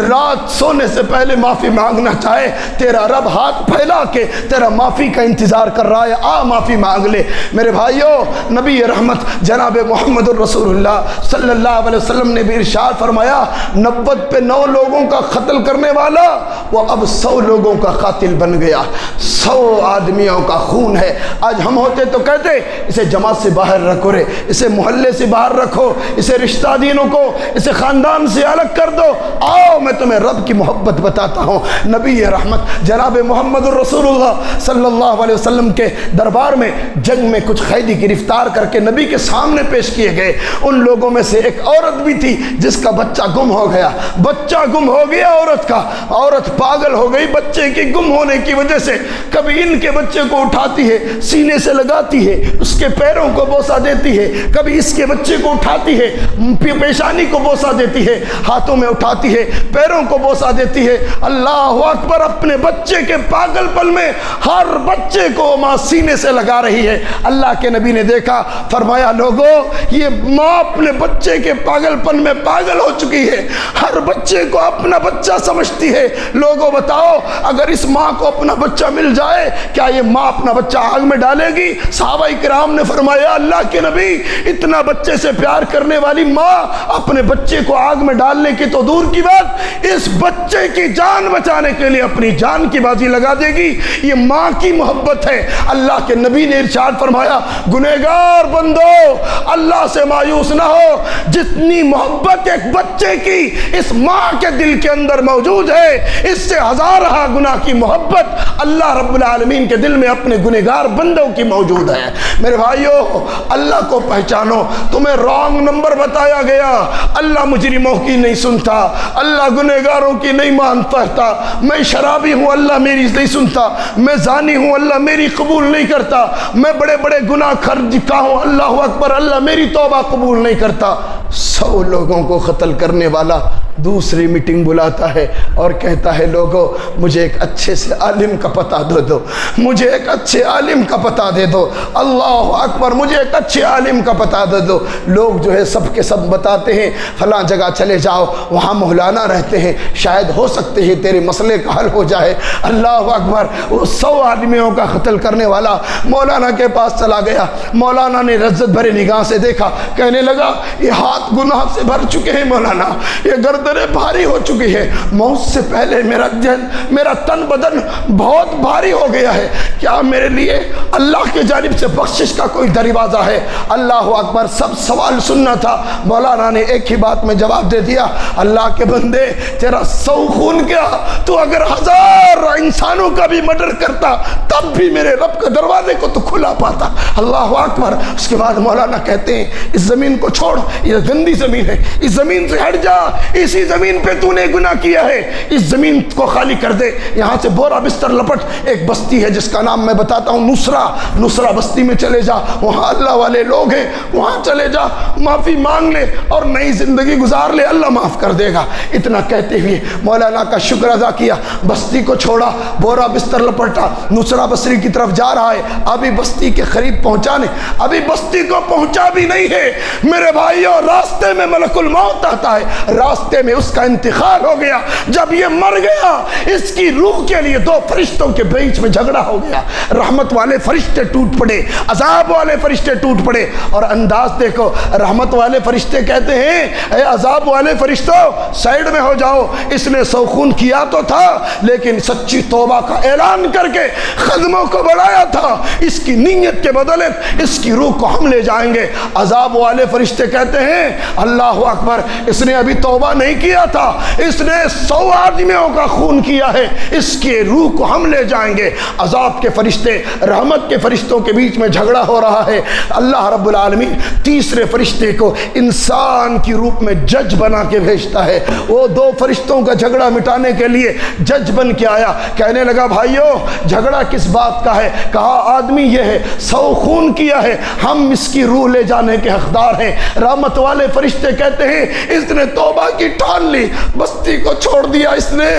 رات سونے سے پہلے معافی مانگنا چاہے، تیرا رب ہاتھ پھیلا کے تیرا معافی کا انتظار کر رہا ہے، معافی مانگ لے۔ میرے بھائیوں، نبی رحمت جناب محمد الرسول اللہ صلی اللہ علیہ وسلم نے بھی ارشاد فرمایا 90 پہ 9 لوگوں کا قتل کرنے والا وہ اب 100 لوگوں کا قاتل بن گیا۔ 100 آدمیوں کا خون ہے۔ آج ہم ہوتے تو کہتے اسے جماعت سے باہر رکھو رے، اسے محلے سے باہر رکھو، اسے رشتہ دینوں کو، اسے خاندان سے الگ کر دو، آؤ میں تمہیں رب کی محبت بتاتا ہوں۔ نبی رحمت جناب محمد الرسول اللہ صلی اللہ علیہ وسلم کے دربار میں جنگ میں کچھ قیدی گرفتار کر کے نبی کے سامنے پیش کیے گئے۔ ان لوگوں میں سے ایک عورت بھی تھی جس کا بچہ گم ہو گیا، بچہ گم ہو گیا عورت کا، عورت پاگل ہو گئی بچے کے گم ہونے کی وجہ سے۔ کبھی ان کے بچے کو اٹھاتی ہے، سینے سے لگاتی ہے، اس کے پیروں کو بوسہ دیتی ہے، کبھی اس کے بچے کو اٹھاتی ہے، پیشانی کو بوسہ دیتی ہے، ہاتھوں میں اٹھاتی ہے، پیروں کو بوسہ دیتی ہے۔ اللہ اکبر، اپنے بچے کے پاگل پل میں ہر بچے کو ماں سینے سے لگا رہی ہے۔ اللہ کے نبی نے دیکھا، فرمایا لوگوں یہ ماں اپنے بچے کے پاگل پن میں پاگل ہو چکی ہے، ہر بچے کو اپنا بچہ سمجھتی ہے۔ لوگوں بتاؤ اگر اس ماں کو اپنا بچہ مل جائے کیا یہ ماں اپنا بچہ آگ میں ڈالے گی؟ صحابہ کرام نے فرمایا اللہ کے نبی اتنا بچے سے پیار کرنے والی ماں اپنے بچے کو آگ میں ڈالنے کی تو دور کی بات، اس بچے کی جان بچانے کے لیے اپنی جان کی بازی لگا دے گی۔ یہ ماں کی محبت ہے۔ اللہ کے نبی نے ارشاد فرمایا گنہگار بندو اللہ سے مایوس نہ ہو، جتنی محبت ایک بچے کی اس ماں کے دل کے اندر موجود ہے اس سے ہزارہ گناہ کی محبت اللہ رب العالمین کے دل میں اپنے گنہگار بندوں کی موجود ہے۔ میرے بھائیو، اللہ کو پہچانو۔ تمہیں رانگ نمبر بتایا گیا، اللہ مجرموں کی نہیں سنتا، اللہ گنہگاروں کی نہیں مانتا، میں شرابی ہوں اللہ میری نہیں سنتا، میں زانی ہوں اللہ میری قبول نہیں کرتا، میں بڑے بڑے گناہ کا ہوں اللہ اکبر اللہ میری توبہ قبول نہیں کرتا۔ 100 لوگوں کو قتل کرنے والا دوسری میٹنگ بلاتا ہے اور کہتا ہے لوگوں مجھے ایک اچھے سے عالم کا پتہ دے دو، مجھے ایک اچھے عالم کا پتہ دے دو، اللہ اکبر مجھے ایک اچھے عالم کا پتہ دے دو۔ لوگ جو ہے سب کے سب بتاتے ہیں فلاں جگہ چلے جاؤ، وہاں مولانا رہتے ہیں، شاید ہو سکتے ہیں تیرے مسئلے کا حل ہو جائے۔ اللہ اکبر، وہ 100 آدمیوں کا قتل کرنے والا مولانا کے پاس چلا گیا۔ مولانا نے لذت بھرے نگاہ سے دیکھا، کہنے لگا یہ ہاتھ گناہ سے بھر چکے ہیں مولانا، یہ گردن گردنیں بھاری ہو چکی ہے، موت سے پہلے میرا تن بدن بہت بھاری ہو گیا ہے، کیا میرے لیے اللہ کی جانب سے بخشش کا کوئی دروازہ ہے؟ اللہ اکبر، سب سوال سننا تھا، مولانا نے ایک ہی بات میں جواب دے دیا، اللہ کے بندے تیرا 100 خون کیا، تو اگر 1000 انسانوں کا بھی مرڈر کرتا تب بھی میرے رب کے دروازے کو تو کھلا پاتا۔ اللہ اکبر۔ اس کے بعد مولانا کہتے ہیں اس زمین کو چھوڑ، یہ گندی زمین ہے، اس زمین سے ہٹ جا، اسی زمین پہ تو نے گناہ کیا ہے، اس زمین کو خالی کر دے، یہاں سے بورا بستر لپٹ، ایک بستی ہے جس کا نام میں بتاتا ہوں، نصرہ بستی میں چلے جا، وہاں اللہ والے لوگ ہیں، وہاں چلے جا، معافی مانگ لے اور نئی زندگی گزار لے، اللہ معاف کر دے گا۔ اتنا کہتے ہوئے مولانا کا شکر ادا کیا، بستی کو چھوڑا، بورا بستر لپٹا، نصرہ بسری کی طرف جا رہا ہے، ابھی بستی کے قریب پہنچانے، ابھی بستی کو پہنچا بھی نہیں ہے میرے بھائیوں، راستے میں ملک الموت آتا ہے، راستے میں اس کا انتقال ہو گیا۔ جب یہ مر گیا، اس کی روح کے لیے 2 فرشتوں کے بیچ میں جھگڑا ہو گیا، رحمت والے فرشتے ٹوٹ پڑے، عذاب والے فرشتے ٹوٹ پڑے، اور انداز دیکھو، رحمت والے فرشتے کہتے ہیں اے عذاب والے فرشتوں سائیڈ میں ہو جاؤ، اس نے 100 خون کیا تو تھا لیکن سچی توبہ کا اعلان کر کے قدموں کو بڑھایا تھا، اس کی نیت کے بدلے اس کی روح کو ہم لے جائیں گے۔ عذاب والے فرشتے کہتے ہیں اللہ اکبر، اس نے ابھی توبہ نہیں کیا تھا، اس نے 100 آدمیوں کا خون کیا ہے، اس کی روح کو ہم لے جائیں گے۔ عذاب کے فرشتے رحمت کے فرشتوں کے بیچ میں جھگڑا ہو رہا ہے، اللہ رب العالمین تیسرے فرشتے کو انسان کی روپ میں جج بنا کے بھیجتا ہے، وہ 2 فرشتوں کا جھگڑا مٹانے کے لیے جج بن کے آیا، کہنے لگا بھائیو جھگڑا کس بات کا ہے؟ کہا آدمی یہ ہے 100 خون کیا ہے، ہم اس کی روح لے جانے کے حقدار ہیں۔ رحمت والے فرشتے کہتے ہیں اس نے توبہ کی ٹھان لی، بستی کو چھوڑ دیا اس نے،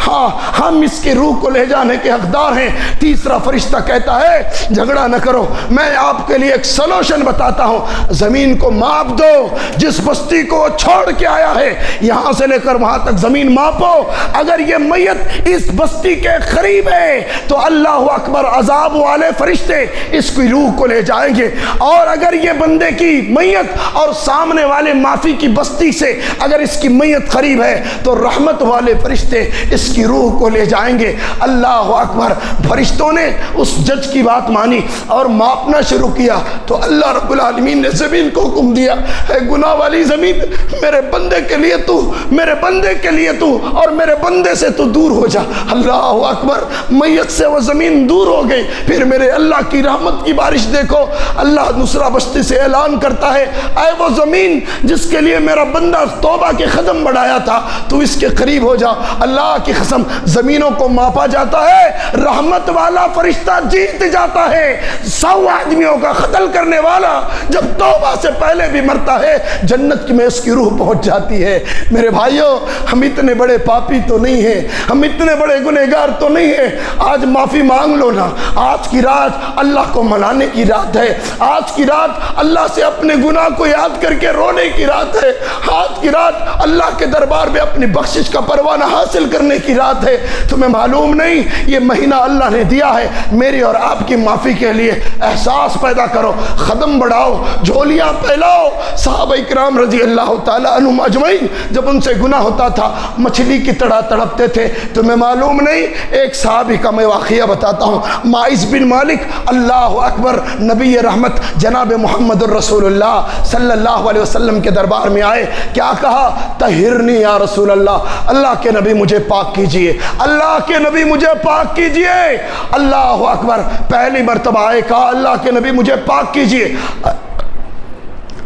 ہاں ہم اس کی روح کو لے جانے کے حقدار ہیں۔ تیسرا فرشتہ کہتا ہے جھگڑا نہ کرو، میں آپ کے لیے ایک سلوشن بتاتا ہوں، زمین کو ماپ دو، جس بستی کو چھوڑ کے آیا ہے یہاں سے لے کر وہاں تک زمین ماپو، اگر یہ میت اس بستی کے قریب ہے تو اللہ اکبر عذاب والے فرشتے اس کی روح کو لے جائیں گے، اور اگر یہ بندے کی میت اور سامنے والے معافی کی بستی سے اگر اس کی میت قریب ہے تو رحمت والے فرشتے اس کی روح کو لے جائیں گے۔ اللہ اکبر، فرشتوں نے اس جج کی بات مانی اور ماپنا شروع کیا تو اللہ رب العالمین نے زمین کو حکم دیا، اے گناہ والی زمین میرے بندے کے لیے تو، میرے بندے کے لیے تو اور میرے بندے سے تو دور ہو جا۔ اللہ اکبر، میت سے وہ زمین دور ہو گئی، پھر میرے اللہ کی رحمت کی بارش دیکھو، اللہ نصرہ بستی سے اعلان کرتا ہے اے وہ زمین جس کے لیے میرا بندہ توبہ کے قدم بڑھایا تھا تو اس کے قریب ہو جا۔ اللہ کی قسم زمینوں کو ماپا جاتا ہے، رحمت والا فرشتہ جیت جاتا ہے۔ 100 آدمیوں کا قتل کرنے والا جب توبہ سے پہلے بھی مرتا ہے جنت میں اس کی روح پہنچ جاتی ہے۔ میرے بھائیوں، ہم اتنے بڑے پاپی تو نہیں ہیں، ہم اتنے بڑے گنہگار تو نہیں ہیں، آج معافی مانگ لو نا، آج کی رات اللہ کو منانے کی رات ہے، آج کی رات اللہ سے اپنے گناہ کو یاد کر کے رونے کی رات ہے، آج کی رات اللہ کے دربار میں اپنی بخشش کا پروانہ حاصل کرنے کی رات ہے۔ تمہیں معلوم نہیں یہ مہینہ اللہ نے دیا ہے میری اور آپ کی معافی کے لیے، احساس پیدا کرو، قدم بڑھاؤ، جھولیاں پھیلاؤ۔ صحابہ کرام رضی اللہ تعالیٰ عنہم اجمعین جب ان سے گناہ ہوتا تھا مچھلی کی طرح تڑپتے تھے۔ تمہیں معلوم نہیں، ایک صحابی کا میں واقعہ بتاتا ہوں، معاذ بن مالک، اللہ اکبر، نبی رحمت جناب محمد الرسول اللہ صلی اللہ علیہ وسلم کے دربار میں آئے، کیا کہا؟ طہرنی یا رسول اللہ، اللہ کے نبی مجھے پاک کیجئے، اللہ کے نبی مجھے پاک کیجئے۔ اللہ اکبر، پہلی مرتبہ آئے، کہا اللہ کے نبی مجھے پاک کیجئے۔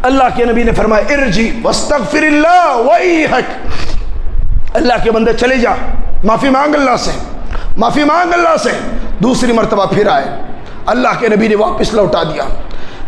اللہ کے نبی نے فرمایا ارجی واستغفر اللہ ویحک، اللہ کے بندے چلے جا، معافی مانگ اللہ سے، معافی مانگ اللہ سے۔ دوسری مرتبہ پھر آئے، اللہ کے نبی نے واپس لوٹا دیا۔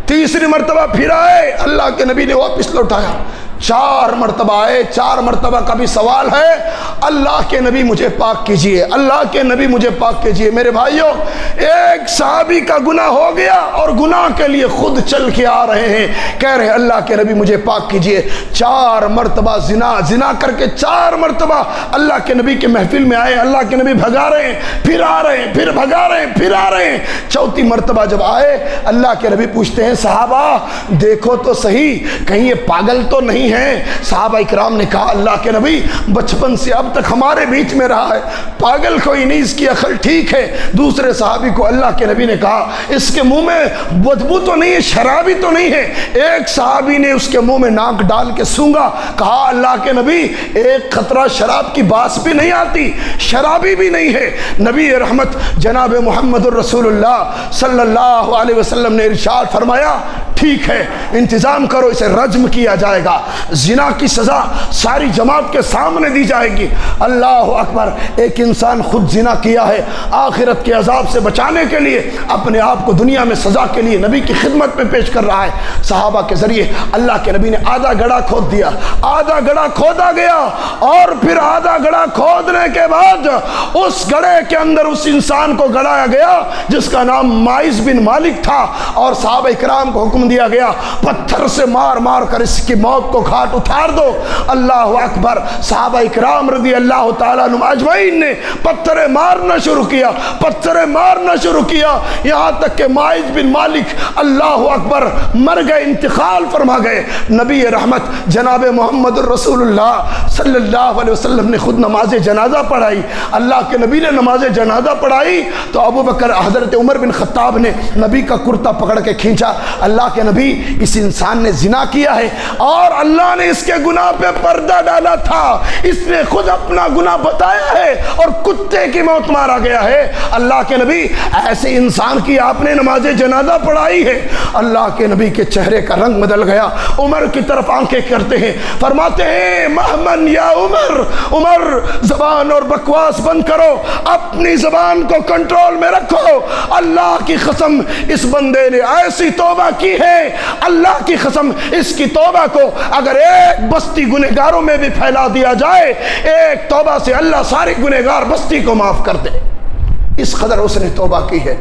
تیسری مرتبہ پھر آئے، اللہ کے نبی نے واپس لوٹایا۔ 4 مرتبہ آئے، 4 مرتبہ کا بھی سوال ہے، اللہ کے نبی مجھے پاک کیجئے، اللہ کے نبی مجھے پاک کیجئے۔ میرے بھائیوں، ایک صحابی کا گناہ ہو گیا اور گناہ کے لیے خود چل کے آ رہے ہیں، کہہ رہے ہیں اللہ کے نبی مجھے پاک کیجئے۔ 4 مرتبہ زنا کر کے 4 مرتبہ اللہ کے نبی کے محفل میں آئے، اللہ کے نبی بھگا رہے ہیں، پھر آ رہے ہیں، پھر بھگا رہے ہیں، پھر آ رہے ہیں۔ 4تھی مرتبہ جب آئے، اللہ کے نبی پوچھتے ہیں صحابہ دیکھو تو صحیح، کہیں یہ پاگل تو نہیں نہیں ہے؟ صحابہ اکرام نے کہا اللہ کے نبی بچپن سے اب تک ہمارے بیچ میں رہا ہے، پاگل کوئی نہیں، اس کی عقل ٹھیک ہے۔ دوسرے صحابی کو اللہ کے نبی نے کہا اس کے منہ میں بدبو تو نہیں ہے، شرابی تو نہیں ہے؟ ایک صحابی نے اس کے منہ میں ناک ڈال کے سونگا، کہا اللہ کے نبی ایک خطرہ شراب کی باس بھی نہیں آتی، شرابی بھی نہیں ہے۔ نبی رحمت جناب محمد الرسول اللہ صلی اللہ علیہ وسلم نے ارشاد فرمایا ٹھیک ہے انتظام کرو، اسے رجم کیا جائے گا، زنا کی سزا ساری جماعت کے سامنے دی جائے گی۔ اللہ اکبر، ایک انسان خود زنا کیا ہے، آخرت کے عذاب سے بچانے کے لیے اپنے آپ کو دنیا میں سزا کے لیے نبی کی خدمت میں پیش کر رہا ہے۔ صحابہ کے ذریعے اللہ کے نبی نے آدھا گڑھا کھود دیا، آدھا گڑھا کھودا گیا، اور پھر آدھا گڑھا کھودنے کے بعد اس گڑھے کے اندر اس انسان کو گڑایا گیا جس کا نام مائز بن مالک تھا، اور صحابہ اکرام کو حکم دیا گیا پتھر سے مار مار کر اس کی موت کو گھاٹ اتار دو۔ اللہ اکبر، صحابہ اکرام رضی اللہ تعالیٰ عنہم اجمعین نے پتھر مارنا شروع کیا، پتھر مارنا شروع کیا، یہاں تک کہ مائز بن مالک اللہ اکبر مر گئے، انتقال فرما گئے۔ نبی رحمت جناب محمد الرسول اللہ صلی اللہ علیہ وسلم نے خود نماز جنازہ پڑھائی۔ اللہ کے نبی نے نماز جنازہ پڑھائی تو ابو بکر حضرت عمر بن خطاب نے نبی کا کرتا پکڑ کے کھینچا، اللہ کے نبی اس انسان نے زنا کیا ہے اور اللہ نے اس کے گناہ پہ پردہ ڈالا تھا، اس نے خود اپنا گناہ بتایا ہے اور کتے کی موت مارا گیا ہے۔ اللہ کے نبی ایسے انسان کی آپ نے نماز جنازہ پڑھائی ہے؟ اللہ کے نبی کے چہرے کا رنگ بدل گیا، عمر کی طرف آنکھیں کرتے ہیں، فرماتے ہیں مہمن یا عمر، عمر زبان اور بکواس بند کرو، اپنی زبان کو کنٹرول میں رکھو۔ اللہ کی قسم اس بندے نے ایسی توبہ کی ہے، اللہ کی قسم اس کی توبہ کو اگر ایک بستی گنہگاروں میں بھی پھیلا دیا جائے، ایک توبہ سے اللہ ساری گنہگار بستی کو معاف کر دے، اس قدر اس نے توبہ کی ہے۔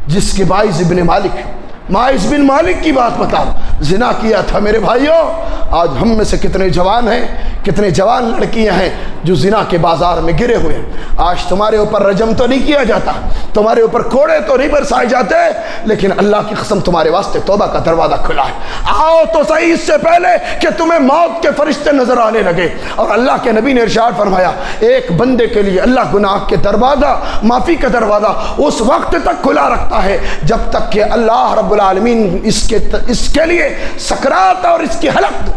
جس کے مائز بن مالک کی بات بتا، زنا کیا تھا۔ میرے بھائیوں، آج ہم میں سے کتنے جوان ہیں، کتنے جوان لڑکیاں ہیں جو زنا کے بازار میں گرے ہوئے ہیں۔ آج تمہارے اوپر رجم تو نہیں کیا جاتا، تمہارے اوپر کوڑے تو نہیں برسائے جاتے، لیکن اللہ کی قسم تمہارے واسطے توبہ کا دروازہ کھلا ہے۔ آؤ تو صحیح اس سے پہلے کہ تمہیں موت کے فرشتے نظر آنے لگے۔ اور اللہ کے نبی نے ارشاد فرمایا ایک بندے کے لیے اللہ گناہ کے دروازہ، معافی کا دروازہ اس وقت تک کھلا رکھتا ہے جب تک کہ اللہ رب العالمین اس کے لیے سکرات اور اس کی حلق،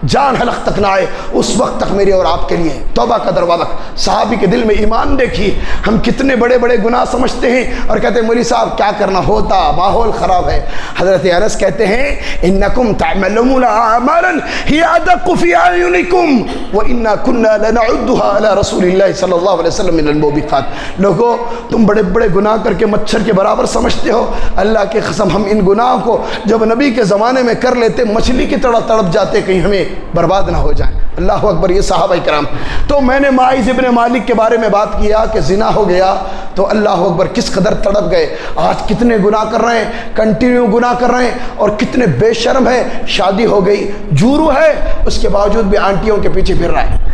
جان حلق تک نہ آئے، اس وقت تک میرے اور آپ کے لیے توبہ کا دروازہ۔ صحابی کے دل میں ایمان دیکھیے، ہم کتنے بڑے بڑے گناہ سمجھتے ہیں اور کہتے ہیں مولوی صاحب کیا کرنا ہوتا، ماحول خراب ہے۔ حضرت انس کہتے ہیں انکم تعملون اعمالا هي ادق في اعینکم وانا كنا لنعدها على رسول اللہ صلی اللہ علیہ وسلم من الموبقات۔ لوگو تم بڑے بڑے گناہ کر کے مچھر کے برابر سمجھتے ہو، اللہ کی قسم ہم ان گناہوں کو جب نبی کے زمانے میں کر لیتے مچھلی کی طرح تڑپ جاتے کہیں ہمیں برباد نہ ہو جائیں۔ اللہ اکبر، یہ صحابہ کرام۔ تو میں نے مائز ابن مالک کے بارے میں بات کیا کہ زنا ہو گیا تو اللہ اکبر کس قدر تڑپ گئے۔ آج کتنے گناہ کر رہے ہیں، کنٹینیو گناہ کر رہے ہیں، اور کتنے بے شرم ہیں، شادی ہو گئی، جورو ہے، اس کے باوجود بھی آنٹیوں کے پیچھے پھر رہا ہے،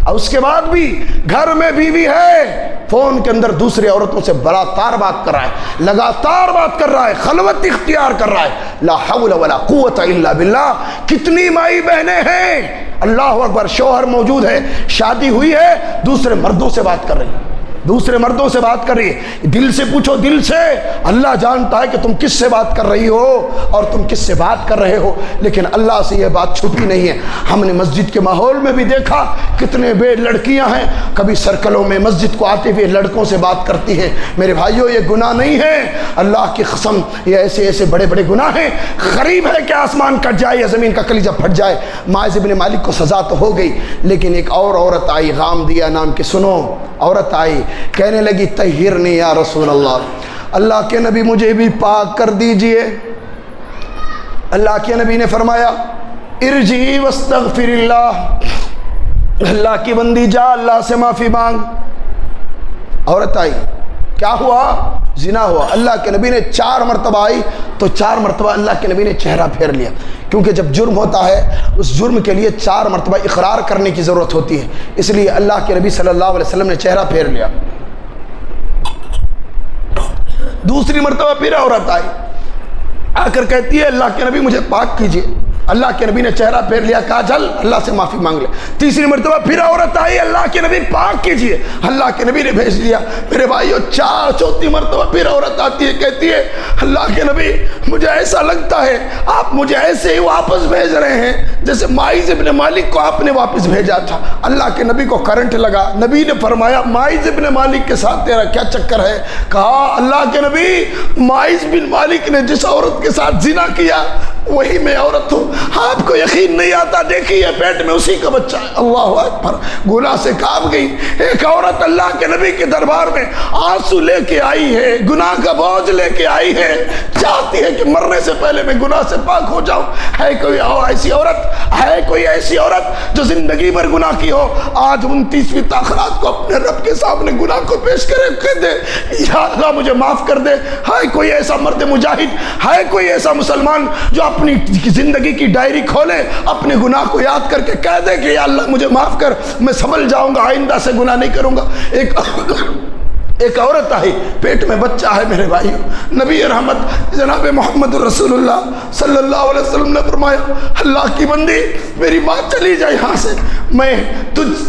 اور اس کے بعد بھی گھر میں بیوی ہے، فون کے اندر دوسری عورتوں سے لگاتار بات کر رہا ہے، لگاتار بات کر رہا ہے، خلوت اختیار کر رہا ہے۔ لا حول ولا قوت الا باللہ۔ کتنی مائی بہنیں ہیں، اللہ اکبر، شوہر موجود ہے، شادی ہوئی ہے، دوسرے مردوں سے بات کر رہی ہے، دوسرے مردوں سے بات کر رہی ہے۔ دل سے پوچھو، دل سے، اللہ جانتا ہے کہ تم کس سے بات کر رہی ہو اور تم کس سے بات کر رہے ہو، لیکن اللہ سے یہ بات چھپی نہیں ہے۔ ہم نے مسجد کے ماحول میں بھی دیکھا کتنے بے لڑکیاں ہیں، کبھی سرکلوں میں مسجد کو آتے ہوئے لڑکوں سے بات کرتی ہیں۔ میرے بھائیوں، یہ گناہ نہیں ہے، اللہ کی قسم یہ ایسے ایسے بڑے بڑے گناہ ہیں، قریب ہے کہ آسمان کٹ جائے یا زمین کا کلیجہ پھٹ جائے۔ مائز ابن مالک کو سزا تو ہو گئی، لیکن ایک اور عورت آئی، غامدیہ نام کی، سنو، عورت آئی، کہنے لگی طہرنی یا رسول اللہ، اللہ کے نبی مجھے بھی پاک کر دیجئے۔ اللہ کے نبی نے فرمایا ارجعی واستغفر اللہ، اللہ کی بندی جا اللہ سے معافی مانگ۔ عورت آئی، کیا ہوا؟ زنا ہوا۔ اللہ کے نبی نے 4 مرتبہ آئی تو 4 مرتبہ اللہ کے نبی نے چہرہ پھیر لیا، کیونکہ جب جرم ہوتا ہے اس جرم کے لیے 4 مرتبہ اقرار کرنے کی ضرورت ہوتی ہے، اس لیے اللہ کے نبی صلی اللہ علیہ وسلم نے چہرہ پھیر لیا۔ دوسری مرتبہ پھر عورت آئی، آ کر کہتی ہے اللہ کے نبی مجھے پاک کیجئے۔ اللہ کے نبی نے چہرہ پھیر لیا، کہا چل اللہ سے معافی مانگ لے۔ تیسری مرتبہ پھر عورت آئی، اللہ کے نبی پاک کیجئے، اللہ کے نبی نے بھیج دیا۔ میرے بھائیو چوتھی مرتبہ پھر عورت آتی ہے، کہتی ہے اللہ کے نبی مجھے ایسا لگتا ہے آپ مجھے ایسے ہی واپس بھیج رہے ہیں جیسے ماعز ابن مالک کو آپ نے واپس بھیجا تھا۔ اللہ کے نبی کو کرنٹ لگا، نبی نے فرمایا ماعز ابن مالک کے ساتھ تیرا کیا چکر ہے؟ کہا اللہ کے نبی ماعز بن مالک نے جس عورت کے ساتھ زنا کیا وہی میں عورت ہوں، آپ کو یقین نہیں آتا، دیکھیے پیٹ میں اسی کا بچہ ہے۔ اللہ اکبر، گناہ سے کانپ گئی۔ ایک عورت اللہ کے نبی کے دربار میں آنسو لے کے آئی ہے، گناہ کا بوجھ لے کے آئی ہے، چاہتی ہے کہ مرنے سے پہلے میں گناہ سے پاک ہو جاؤں۔ ہے کوئی ایسی عورت، ہے کوئی ایسی عورت جو زندگی بھر گناہ کی ہو، آج 29ویں تاخرات کو اپنے رب کے سامنے گناہ کو پیش کرے، کہہ دے یا اللہ مجھے معاف کر دے؟ ہے کوئی ایسا مرد مجاہد، ہے کوئی ایسا مسلمان جو اپنی زندگی کی ڈائری کھولے، اپنے گناہ کو یاد کر کے کہہ دے کہ یا اللہ مجھے معاف کر، میں سنبھل جاؤں گا، آئندہ سے گناہ نہیں کروں گا؟ ایک عورت آئی، پیٹ میں بچہ ہے۔ میرے بھائیو، نبی رحمت جناب محمد رسول اللہ صلی اللہ علیہ وسلم نے فرمایا اللہ کی بندی میری ماں چلی جائے یہاں سے، میں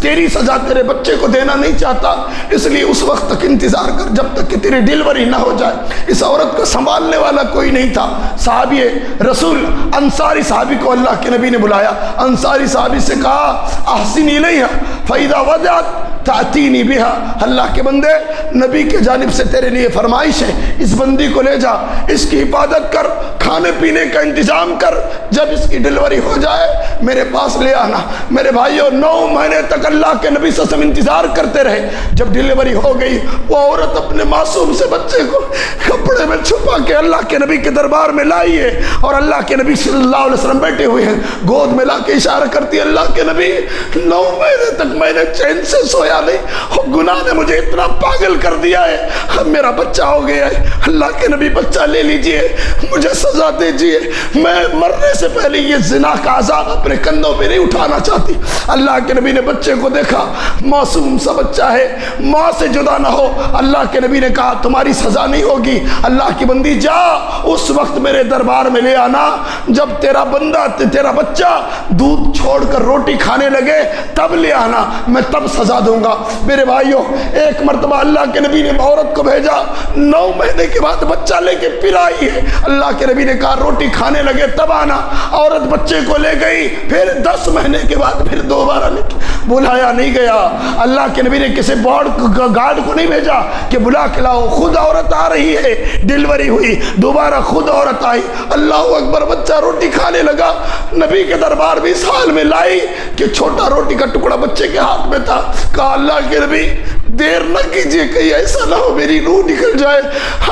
تیری سزا تیرے بچے کو دینا نہیں چاہتا، اس لیے اس وقت تک انتظار کر جب تک کہ تیری ڈیلیوری نہ ہو جائے۔ اس عورت کو سنبھالنے والا کوئی نہیں تھا۔ صحابی رسول انصاری صحابی کو اللہ کے نبی نے بلایا، انصاری صحابی سے کہا احسن الیہا فاذا وضعت تأتینی بہا، اللہ کے بندے نبی کے جانب سے تیرے لیے فرمائش ہے، اس بندی کو لے جا، اس کی حفاظت کر، کھانے پینے کا انتظام کر، جب اس کی ڈیلیوری ہو جائے میرے پاس لے آنا۔ میرے بھائیو 9 مہینے تک اللہ کے نبی صلی اللہ علیہ وسلم انتظار کرتے رہے۔ جب ڈیلیوری ہو گئی وہ عورت اپنے معصوم سے بچے کو کپڑے میں چھپا کے اللہ کے نبی کے دربار میں لائی ہے، اور اللہ کے نبی صلی اللہ علیہ وسلم بیٹھے ہوئے ہیں، گود میں لا کے اشارہ کرتی ہے اللہ کے نبی 9 مہینے تک میں نے چین سے سویا نہیں، گناہ نے مجھے اتنا پاگل کر دیا ہے، اب میرا بچہ ہو گیا ہے، اللہ کے نبی بچہ لے لیجئے، مجھے سزا دیجئے، میں مرنے سے پہلے یہ زنا کا عذاب اپنے کندھوں پہ نہیں اٹھانا چاہتی۔ اللہ کے نبی نے بچے کو دیکھا، معصوم سا بچہ ہے، ماں سے جدا نہ ہو۔ اللہ کے نبی نے کہا تمہاری سزا نہیں ہوگی، اللہ کی بندی جا اس وقت میرے دربار میں لے آنا جب تیرا بندہ تیرا بچہ دودھ چھوڑ کر روٹی کھانے لگے، تب لے آنا، میں تب سزا دوں گا۔ میرے بھائیوں، ایک مرتبہ اللہ کے نبی نے عورت کو بھیجا، 9 مہینے کے بعد بچہ لے کے پھر آئی ہے، اللہ کے نبی نے کہا روٹی کھانے لگے تب آنا، عورت بچے کو لے گئی، پھر 10 مہینے کے بعد پھر دوبارہ لے کے بلایا نہیں گیا۔ اللہ کے نبی نے کسی گارڈ کو نہیں بھیجا کہ بلا کے لاؤ، خود عورت آ رہی ہے، ڈیلیوری ہوئی، دوبارہ خود عورت آئی، اللہ اکبر، بچہ روٹی کھانے لگا، نبی کے دربار بھی اس حال میں لائی کہ چھوٹا روٹی کا ٹکڑا بچے کے ہاتھ میں تھا۔ کہا اللہ کے نبی دیر نہ کیجئے، کہیں ایسا نہ ہو میری روح نکل جائے،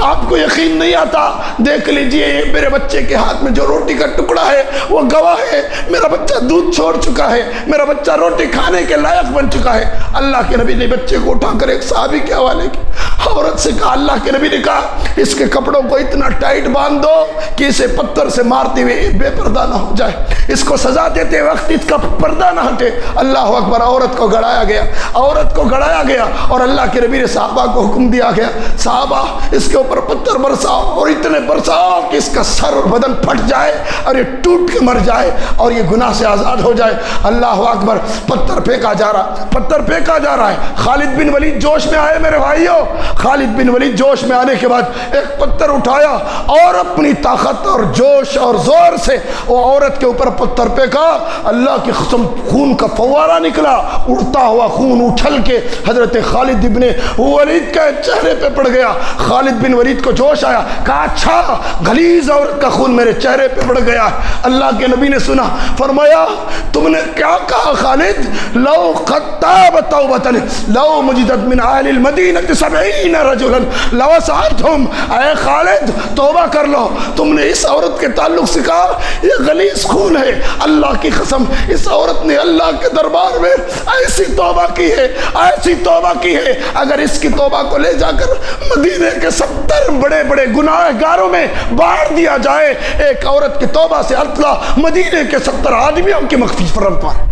آپ کو یقین نہیں آتا، دیکھ لیجئے میرے بچے کے ہاتھ میں جو روٹی کا ٹکڑا ہے وہ گواہ ہے، میرا بچہ دودھ چھوڑ چکا ہے، میرا بچہ روٹی کھانے کے لائق بن چکا ہے۔ اللہ کے نبی نے بچے کو اٹھا کر ایک صحابی کے حوالے کیا، عورت سے کہا، اللہ کے نبی نے کہا اس کے کپڑوں کو اتنا ٹائٹ باندھ دو کہ اسے پتھر سے مارتے ہوئے بے پردہ نہ ہو جائے، اس کو سزا دیتے وقت اس کا پردہ نہ ہٹے۔ اللہ اکبر، عورت کو گڑایا گیا، عورت کو گڑایا گیا، اور اللہ کے نبی نے صحابہ کو حکم دیا گیا صحابہ اس کے اوپر پتھر برساؤ، اور اتنے برساؤ کہ اس کا سر اور بدن پھٹ جائے اور یہ ٹوٹ کے مر جائے اور یہ گناہ سے آزاد ہو جائے۔ اللہ اکبر، پتھر پھینکا جا رہا، پتھر پھینکا جا رہا ہے۔ خالد بن ولید جوش میں آئے میرے بھائیوں، خالد بن ولید جوش میں آنے کے بعد ایک پتھر اٹھایا اور اپنی طاقت اور جوش اور زور سے وہ عورت کے اوپر پتھر پھینکا، اللہ کی قسم خون کا فوارہ نکلا، اڑتا ہوا خون اچھل کے حضرت خالد بن ولید کے چہرے پہ پڑ گیا۔ خالد بن ولید کو جوش آیا، کہا اچھا غلیظ عورت کا خون میرے چہرے پہ پڑ گیا۔ اللہ کے نبی نے سنا، فرمایا تم نے کیا کہا خالد؟ لو خطاب توبۃ لو مجدت من اہل المدینہ 70 رجلا لوسعتهم، اے خالد توبہ کر لو، تم نے اس عورت کے تعلق سے کہا یہ غلیظ خون ہے، اللہ کی قسم اس عورت نے اللہ کے دربار میں ایسی توبہ کی ہے، ایسی توبہ کی ہے، اگر اس کی توبہ کو لے جا کر مدینے کے 70 بڑے بڑے گناہ گاروں میں بانٹ دیا جائے، ایک عورت کی توبہ سے اللہ مدینے کے 70 آدمیوں کی مغفرت فرمائے۔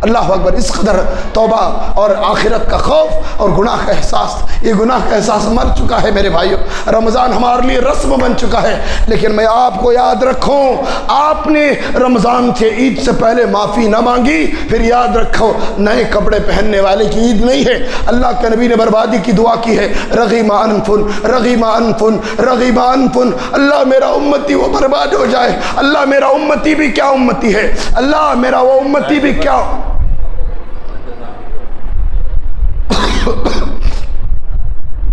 اللہ اکبر، اس قدر توبہ اور آخرت کا خوف اور گناہ کا احساس، یہ گناہ کا احساس مر چکا ہے میرے بھائیوں۔ رمضان ہمارے لیے رسم بن چکا ہے، لیکن میں آپ کو یاد رکھوں، آپ نے رمضان سے عید سے پہلے معافی نہ مانگی، پھر یاد رکھو نئے کپڑے پہننے والے کی عید نہیں ہے۔ اللہ کے نبی نے بربادی کی دعا کی ہے، رغیم انفن رغیم انفن رغیم انفن، اللہ میرا امتی وہ برباد ہو جائے، اللہ میرا امتی بھی کیا امتی ہے، اللہ میرا وہ امتی بھی کیا۔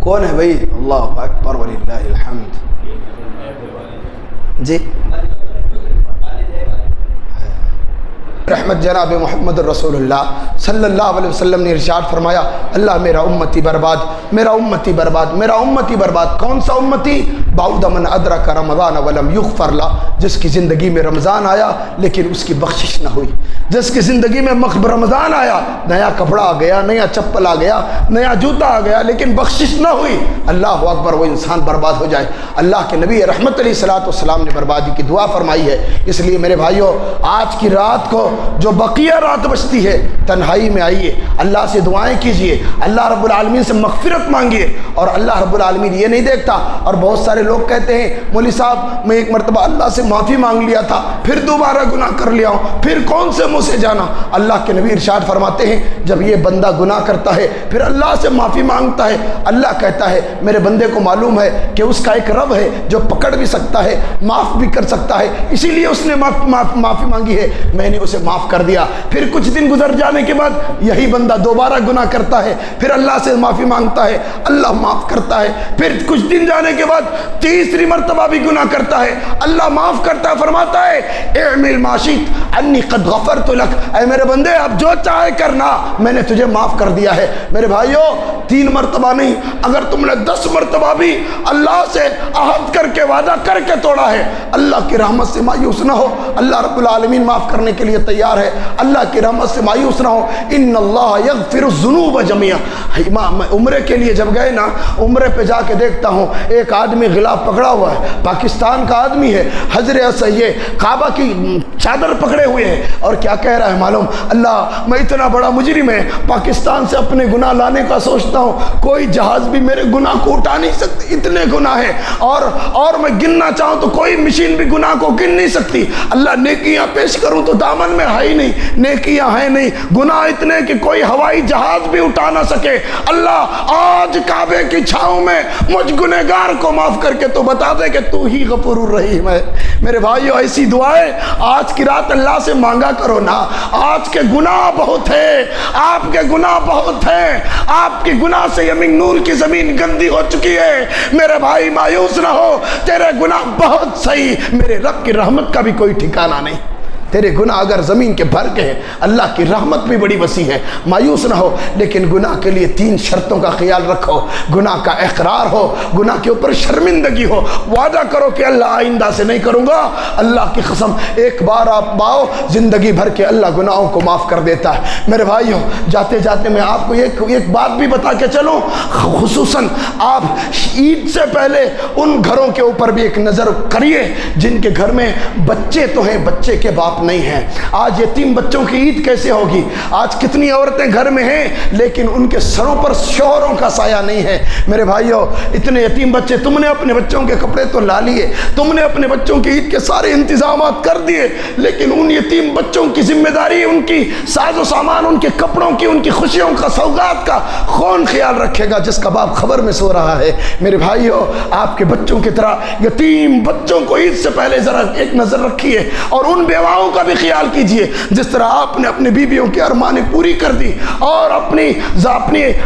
کون ہے بھائی؟ اللہ اکبر وللہ الحمد۔ جی رحمت جناب محمد رسول اللہ صلی اللہ علیہ وسلم نے ارشاد فرمایا، اللہ میرا امتی برباد، میرا امتی برباد، میرا امتی برباد۔ کون سا امتی؟ بعد من ادرک رمضان ولم یغفر له، جس کی زندگی میں رمضان آیا لیکن اس کی بخشش نہ ہوئی، جس کی زندگی میں رمضان آیا، نیا کپڑا آ گیا، نیا چپل آ گیا، نیا جوتا آ گیا، لیکن بخشش نہ ہوئی، اللہ اکبر، وہ انسان برباد ہو جائے۔ اللہ کے نبی رحمت علیہ الصلوۃ والسلام نے بربادی کی دعا فرمائی ہے۔ اس لیے میرے بھائیوں، آج کی رات کو جو بقیہ رات بچتی ہے، تنہائی میں آئیے، اللہ سے دعائیں کیجئے، اللہ رب العالمین سے مغفرت مانگیے، اور اللہ رب العالمین یہ نہیں دیکھتا۔ اور بہت سارے لوگ کہتے ہیں مولوی صاحب میں ایک مرتبہ اللہ سے معافی مانگ لیا تھا، پھر دوبارہ گناہ کر لیا ہوں، پھر کون سے منہ سے جانا۔ اللہ کے نبی ارشاد فرماتے ہیں، جب یہ بندہ گناہ کرتا ہے پھر اللہ سے معافی مانگتا ہے، اللہ کہتا ہے میرے بندے کو معلوم ہے کہ اس کا ایک رب ہے جو پکڑ بھی سکتا ہے، معاف بھی کر سکتا ہے، اسی لیے اس نے معافی مانگی ہے، میں نے اسے معاف کر دیا۔ پھر کچھ دن گزر جانے کے بعد یہی بندہ دوبارہ گناہ کرتا ہے، پھر اللہ سے معافی مانگتا ہے، اللہ معاف کرتا ہے، پھر کچھ دن جانے کے بعد تیسری مرتبہ بھی گناہ کرتا ہے، اللہ معاف کرتا ہے، فرماتا ہے اعمل ما شئت انی قد غفرت لک، اے میرے بندے اب جو چاہے کرنا، میں نے تجھے معاف کر دیا ہے۔ میرے بھائیوں، 3 مرتبہ نہیں، اگر تم نے 10 مرتبہ بھی اللہ سے عہد کر کے وعدہ کر کے توڑا ہے، اللہ کی رحمت سے مایوس نہ ہو، اللہ رب العالمین معاف کرنے کے لیے تیار ہے، اللہ کی رحمت سے مایوس نہ ہو۔ ان اللہ یغفر الذنوب جميعا۔ عمرے کے لیے جب گئے نا، عمرے پہ جا کے دیکھتا ہوں ایک آدمی غلاف پکڑا ہوا ہے، پاکستان کا آدمی ہے، حضر یہ کعبہ کی چادر پکڑے ہوئے ہیں، اور کیا کہہ رہا ہے معلوم؟ اللہ میں اتنا بڑا مجرم ہے، پاکستان سے اپنے گناہ لانے کا سوچتا ہوں، کوئی جہاز بھی میرے گناہ کو اٹھا نہیں سکتی، اتنے گناہ ہیں، اور میں گننا چاہوں تو کوئی مشین بھی گناہ کو گن نہیں سکتی۔ اللہ نیکیاں پیش کروں تو دامن میں ہے ہی نہیں، نیکیاں ہیں نہیں، گناہ اتنے کہ کوئی ہوائی جہاز بھی اٹھا نہ سکے۔ اللہ آج کعبے کی چھاؤں میں مجھ گنہگار کو معاف کر کے تو بتا دے کہ تو ہی غفور الرحیم ہے۔ میرے بھائیو، ایسی دعائیں آج کی رات اللہ سے مانگا کرو نا۔ آج کے گناہ بہت ہیں، آپ کے گناہ بہت ہیں، آپ کے گناہ سے یمین نور کی زمین گندی ہو چکی ہے۔ میرے بھائی مایوس نہ ہو، تیرے گناہ بہت صحیح، میرے رب کی رحمت کا بھی کوئی ٹھکانہ نہیں۔ تیرے گناہ اگر زمین کے بھر کے ہیں، اللہ کی رحمت بھی بڑی وسیع ہے، مایوس نہ ہو، لیکن گناہ کے لیے 3 شرطوں کا خیال رکھو۔ گناہ کا اقرار ہو، گناہ کے اوپر شرمندگی ہو، وعدہ کرو کہ اللہ آئندہ سے نہیں کروں گا، اللہ کی قسم ایک بار آپ باؤ، زندگی بھر کے اللہ گناہوں کو معاف کر دیتا ہے۔ میرے بھائیوں، جاتے جاتے میں آپ کو ایک بات بھی بتا کے چلوں، خصوصاً آپ عید سے پہلے ان گھروں کے اوپر بھی ایک نظر کریے جن کے گھر میں بچے تو ہیں، بچے کے باپ نہیں ہیں۔ آج یتیم بچوں کی عید کیسے ہوگی؟ آج کتنی عورتیں گھر میں ہیں لیکن ان کے سروں پر شوہروں کا سایہ نہیں ہے۔ میرے بھائیوں، اتنے یتیم بچے، تم نے اپنے بچوں کے کپڑے تو لا لیے، تم نے اپنے بچوں کی عید کے سارے انتظامات کر دیے، لیکن ان یتیم بچوں کی ذمہ داری، ان کی ساز و سامان، ان کے کپڑوں کی، ان کی خوشیوں کا، سوغات کا کون خیال رکھے گا جس کا باپ خبر میں سو رہا ہے؟ میرے بھائیوں، آپ کے بچوں کی طرح یتیم بچوں کو عید سے پہلے ذرا ایک نظر رکھیے، اور ان بیواؤں کا بھی خیال کیجئے جس طرح آپ نے اپنی بیویوں کی ارمانیں پوری کر دی اور اپنی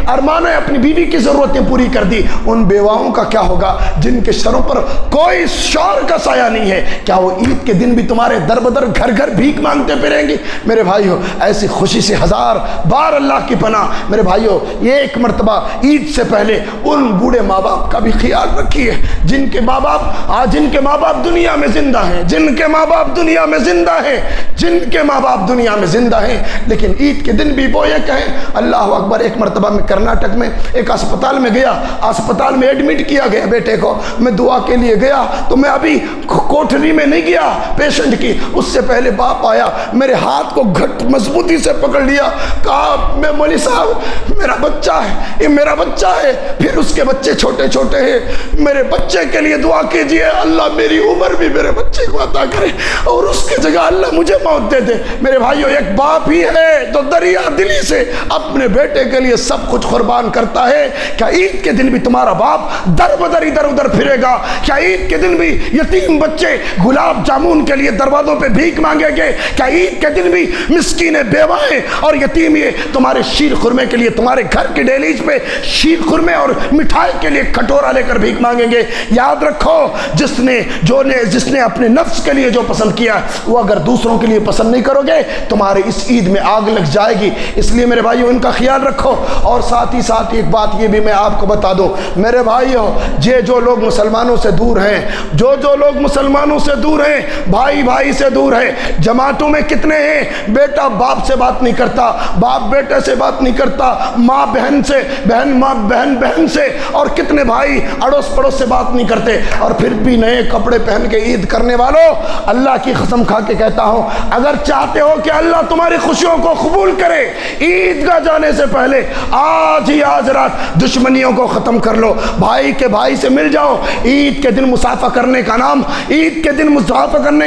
ارمانیں، اپنی بیوی کی ضرورتیں پوری کر دی، ان بیواؤں کا کیا ہوگا جن کے سروں پر کوئی شوہر کا سایہ نہیں ہے؟ کیا وہ عید کے دن بھی تمہارے در بدر گھر گھر بھیک مانگتے پھریں گی؟ میرے بھائیوں، ایسی خوشی سے 1000 بار اللہ کی پناہ۔ میرے بھائیوں، ایک مرتبہ عید سے پہلے ان بوڑھے ماں باپ کا بھی خیال رکھیے جن کے ماں باپ دنیا میں زندہ ہیں، جن کے ماں باپ دنیا میں زندہ ہیں، ہیں جن کے ماں باپ دنیا میں زندہ ہیں، لیکن عید کے دن بھی وہ یہ کہیں اللہ اکبر۔ ایک مرتبہ میں کرناٹک میں ایک اسپتال میں گیا، اسپتال میں ایڈمٹ کیا گیا بیٹے کو، میں دعا کے لیے گیا تو میں ابھی کوٹھری میں نہیں گیا پیشنٹ کی، اس سے پہلے باپ آیا، میرے ہاتھ کو گھٹ مضبوطی سے پکڑ لیا، کہا میں مولوی صاحب میرا بچہ ہے، یہ میرا بچہ ہے، پھر اس کے بچے چھوٹے چھوٹے ہیں، میرے بچے کے لیے دعا کیجئے اللہ میری عمر بھی میرے بچے کو عطا کرے اور اس کے جگہ اللہ مجھے موت دے دے۔ میرے بھائیو، ایک باپ ہی ہے تو دریا دلی سے اپنے بیٹے کے لیے سب کچھ قربان کرتا ہے۔ کیا عید کے دن بھی تمہارا باپ در بدر ادھر ادھر پھرے گا؟ کیا عید کے دن بھی یتیم بچے گلاب جامن کے لیے دروازوں پہ بھیک مانگیں گے؟ کیا عید کے دن بھی مسکین بیوائیں اور یتیم یہ تمہارے شیر خرمے کے لیے تمہارے گھر کے ڈیلیج پہ شیر خرمے اور مٹھائی کے لیے کٹورا لے کر بھیک مانگیں گے؟ یاد رکھو، جس نے اپنے نفس کے لیے جو پسند کیا وہ اگر دوسروں کے لیے پسند نہیں کرو گے تمہارے اس عید میں آگ لگ جائے گی۔ اس لیے میرے بھائیو ان کا خیال رکھو۔ اور ساتھ ہی ایک بات یہ بھی میں آپ کو بتا دوں میرے بھائیو، جو لوگ مسلمانوں سے دور ہیں، جو لوگ مسلمانوں سے دور ہیں، بھائی بھائی سے دور ہیں، جماعتوں میں کتنے ہیں بیٹا باپ سے بات نہیں کرتا، باپ بیٹے سے بات نہیں کرتا، ماں بہن سے، بہن بہن سے، اور کتنے بھائی اڑوس پڑوس سے بات نہیں کرتے، اور پھر بھی نئے کپڑے پہن کے عید کرنے والوں، اللہ کی قسم کھا کے کہتا ہوں اگر چاہتے ہو کہ اللہ تمہاری خوشیوں کو قبول کرے، عید گاہ جانے سے پہلے آج ہی آج رات دشمنیوں کو ختم کر لو، بھائی کے بھائی سے مل جاؤ۔ عید کے دن مصافحہ کرنے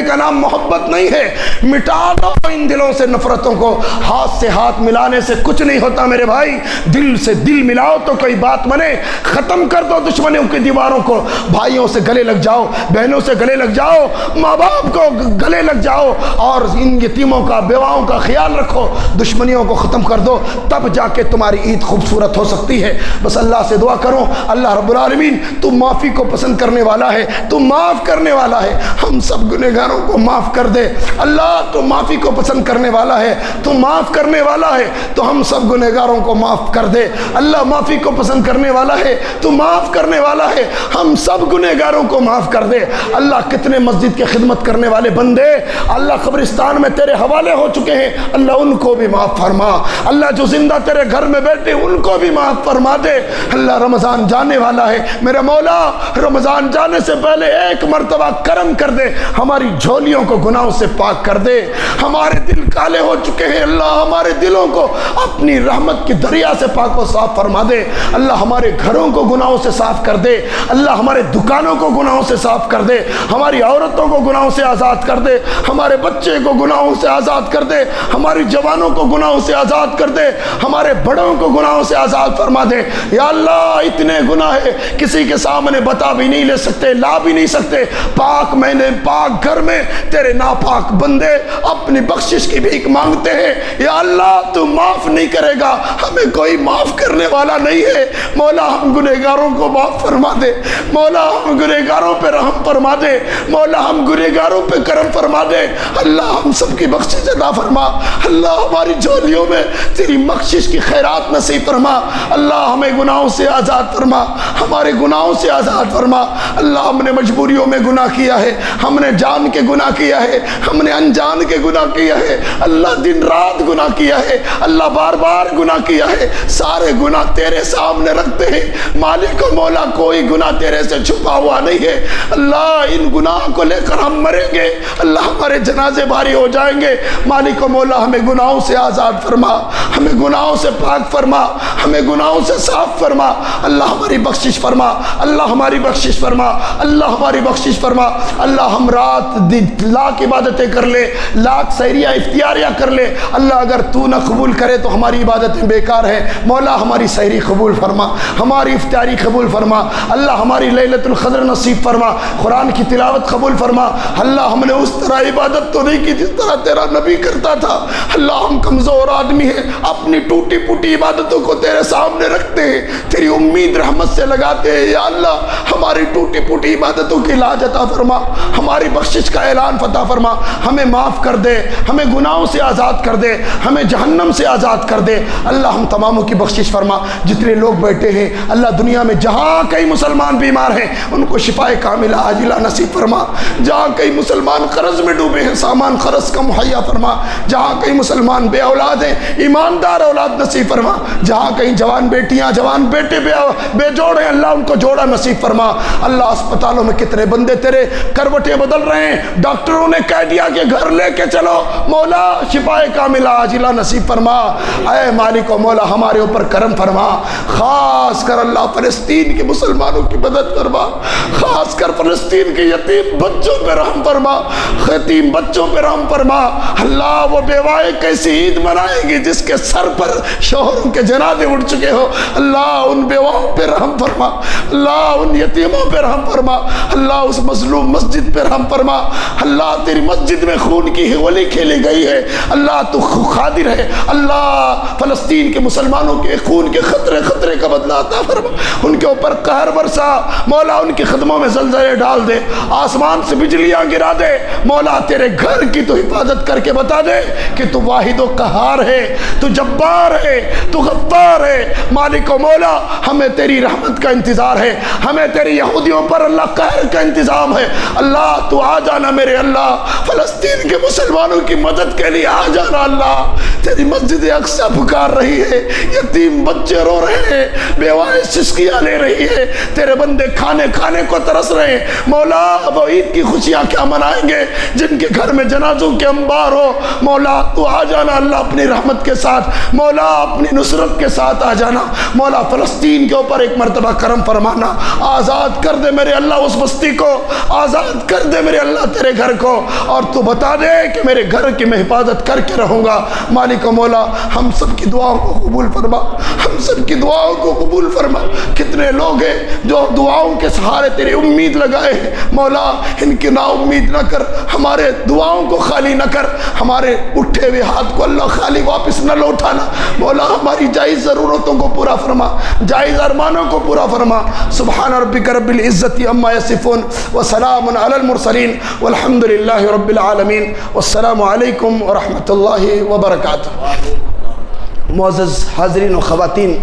کا نام محبت نہیں ہے، مٹا دو ان دلوں سے نفرتوں کو، ہاتھ سے ہاتھ ملانے سے کچھ نہیں ہوتا میرے بھائی، دل سے دل ملاؤ تو کوئی بات بنے، ختم کر دو دشمنیوں کی دیواروں کو، بھائیوں سے گلے لگ جاؤ، بہنوں سے گلے لگ جاؤ، ماں باپ کو گلے لگ جاؤ، اور ان یتیموں کا بیواؤں کا خیال رکھو، دشمنیوں کو ختم کر دو، تب جا کے تمہاری عید خوبصورت ہو سکتی ہے۔ بس اللہ سے دعا کرو، اللہ رب العالمین تو معافی کو پسند کرنے والا ہے، تو معاف کرنے والا ہے، ہم سب گنہگاروں کو معاف کر دے۔ اللہ تو معافی کو پسند کرنے والا ہے، تو معاف کرنے والا ہے، تو ہم سب گنہگاروں کو معاف کر دے۔ اللہ معافی کو پسند کرنے والا ہے، تو معاف کرنے والا ہے، ہم سب گنہگاروں کو معاف کر دے۔ اللہ کتنے مسجد کی خدمت کرنے والے بندے اللہ قبرستان میں تیرے حوالے ہو چکے ہیں، اللہ ان کو بھی معاف فرما۔ اللہ جو زندہ تیرے گھر میں بیٹھے ان کو بھی معاف فرما دے۔ اللہ رمضان جانے والا ہے، میرے مولا رمضان جانے سے پہلے ایک مرتبہ کرم کر دے، ہماری جھولیوں کو گناہوں سے پاک کر دے۔ ہمارے دل کالے ہو چکے ہیں، اللہ ہمارے دلوں کو اپنی رحمت کی دریا سے پاک و صاف فرما دے۔ اللہ ہمارے گھروں کو گناہوں سے صاف کر دے، اللہ ہمارے دکانوں کو گناہوں سے صاف کر دے، ہماری عورتوں کو گناہوں سے آزاد کر دے، ہمارے بچے کو گناہوں سے آزاد کر دے، ہماری جوانوں کو گناہوں سے آزاد کر دے، ہمارے بڑوں کو گناہوں سے آزاد فرما دے۔ یا اللہ اتنے گناہ ہے کسی کے سامنے بتا بھی نہیں لے سکتے، لا بھی نہیں سکتے، پاک گھر میں تیرے ناپاک بندے اپنی بخشش کی بھیک مانگتے ہیں۔ یا اللہ تو معاف نہیں کرے گا، ہمیں کوئی معاف کرنے والا نہیں ہے، مولا ہم گنہگاروں کو معاف فرما دے، مولا ہم گنہگاروں پہ رحم فرما دے، مولا ہم گنہگاروں پہ کرم فرما دے۔ اللہ ہم سب کی بخشش عطا فرما، اللہ ہماری جھولیوں میں تیری بخشش کی خیرات نصیب فرما، اللہ ہمیں گناہوں سے آزاد فرما، ہمارے گناہوں سے آزاد فرما۔ اللہ ہم نے مجبوریوں میں گناہ کیا ہے، ہم نے جان کے گناہ کیا ہے، ہم نے انجان کے گناہ کیا ہے، اللہ دن رات گناہ کیا ہے، اللہ بار بار گناہ کیا ہے، سارے گناہ تیرے سامنے رکھتے ہیں مالک و مولا، کوئی گناہ تیرے سے چھپا ہوا نہیں ہے۔ اللہ ان گناہ کو لے کر ہم مریں گے، اللہ ہمارے جنازے بھاری ہو جائیں گے، مالک و مولا ہمیں گناہوں سے آزاد فرما، ہمیں گناہوں سے پاک فرما، ہمیں گناہوں سے صاف فرما، اللہ ہماری بخشش فرما، اللہ ہماری بخشش فرما، اللہ ہماری بخشش فرما۔ اللہ ہم رات لاکھ عبادتیں کر لے، لاکھ سحریہ افطاریہ کر لے، اللہ اگر تو نہ قبول کرے تو ہماری عبادتیں بیکار ہیں، مولا ہماری سحری قبول فرما، ہماری افطاری قبول فرما، اللہ ہماری لیلۃ القدر نصیب فرما، قرآن کی تلاوت قبول فرما۔ اللہ ہم نے اس طرح عبادت تو نہیں کی جس طرح تیرا نبی کرتا تھا، اللہ ہم کمزور آدمی ہیں، اپنی ٹوٹی پوٹی عبادتوں کو تیرے سامنے رکھتے ہیں، تیری امید رحمت سے لگاتے ہیں۔ یا اللہ ہماری ٹوٹی پوٹی عبادتوں کی لاج عطا فرما، ہماری بخشش کا اعلان فتح فرما، ہمیں معاف کر دے، ہمیں گناہوں سے آزاد کر دے، ہمیں جہنم سے آزاد کر دے۔ اللہ ہم تماموں کی بخشش فرما، جتنے لوگ بیٹھے ہیں اللہ دنیا میں جہاں کئی مسلمان بیمار ہیں ان کو شفائے کاملہ عاجلہ نصیب فرما، جہاں کئی مسلمان قرض میں ڈوبے ہیں سامان خرچ کا مہیا فرما، جہاں کہیں مسلمان بے اولاد ہیں ایماندار اولاد نصیب فرما، جہاں کہیں جوان بیٹیاں جوان بیٹے بے جوڑ ہیں اللہ ان کو جوڑا نصیب فرما۔ اللہ اسپتالوں میں کتنے بندے تیرے کروٹیں بدل رہے ہیں، ڈاکٹروں نے کہہ دیا کہ گھر لے کے چلو، مولا شفائے کاملہ عاجلہ نصیب فرما۔ اے مالک و مولا ہمارے اوپر کرم فرما، خاص کر اللہ فلسطین کے مسلمانوں کی مدد فرما، خاص کر فلسطین کے یتیم بچوں پہ رحم فرما، یتیم بچوں پہ رحم فرما۔ اللہ وہ بیوائیں کیسی عید منائیں گی جس کے سر پر شوہروں کے جنازے اٹھ چکے ہو، اللہ ان بیواؤں پہ رحم فرما، اللہ ان یتیموں پہ رحم فرما، اللہ اس مظلوم مسجد پہ رحم فرما۔ اللہ تیری مسجد میں خون کی ہولی کھیلی گئی ہے، اللہ تو قادر ہے، اللہ فلسطین کے مسلمانوں کے خون کے خطرے خطرے کا بدلہ عطا فرما، ان کے اوپر قہر برسا مولا، ان کے قدموں میں زلزلے ڈال دے، آسمان سے بجلیاں گرا دے مولا، تیرے گھر کی تو حفاظت کر کے بتا دے کہ تو واحد و قہار ہے، تو جبار ہے، تو غفار ہے۔ مالک و مولا ہمیں تیری رحمت کا انتظار ہے، ہمیں تیری یہودیوں پر اللہ قہر کا انتظام ہے، اللہ تو آ جانا میرے اللہ، فلسطین کے مسلمانوں کی مدد کے لیے آ جانا اللہ۔ تیری مسجد اقصی پکار رہی ہے، یتیم بچے رو رہے ہیں، بیوائیں سسکیاں لے رہی ہے، تیرے بندے کھانے کو ترس رہے ہیں مولا، وہ عید کی خوشیاں کیا منائیں گے جن کے گھر میں جنازوں کے انبار ہو مولا، تو آ جانا اللہ اپنی رحمت کے ساتھ مولا، اپنی نصرت کے ساتھ آ جانا مولا، فلسطین کے اوپر ایک مرتبہ کرم فرمانا، آزاد کر دے میرے اللہ اس بستی کو، آزاد کر دے میرے اللہ تیرے گھر کو، اور تو بتا دے کہ میرے گھر کی میں حفاظت کر کے رہوں گا۔ مالک و مولا ہم سب کی دعاؤں کو قبول فرما، ہم سب کی دعاؤں کو قبول فرما۔ کتنے لوگ ہیں جو دعاؤں کے سہارے تیری امید لگائے ہیں مولا، ان کی نا امید نہ کر، ہمارے دعاؤں کو خالی نہ کر، ہمارے اٹھے ہوئے ہاتھ کو اللہ خالی واپس نہ لوٹانا مولا، ہماری جائز ضرورتوں کو پورا فرما، جائز ارمانوں کو پورا فرما۔ سبحان ربک رب العزت عما یصفون وسلام علی المرسلین والحمد للہ رب العالمین، والسلام علیکم ورحمۃ اللہ وبرکاتہ۔ معزز حاضرین و خواتین،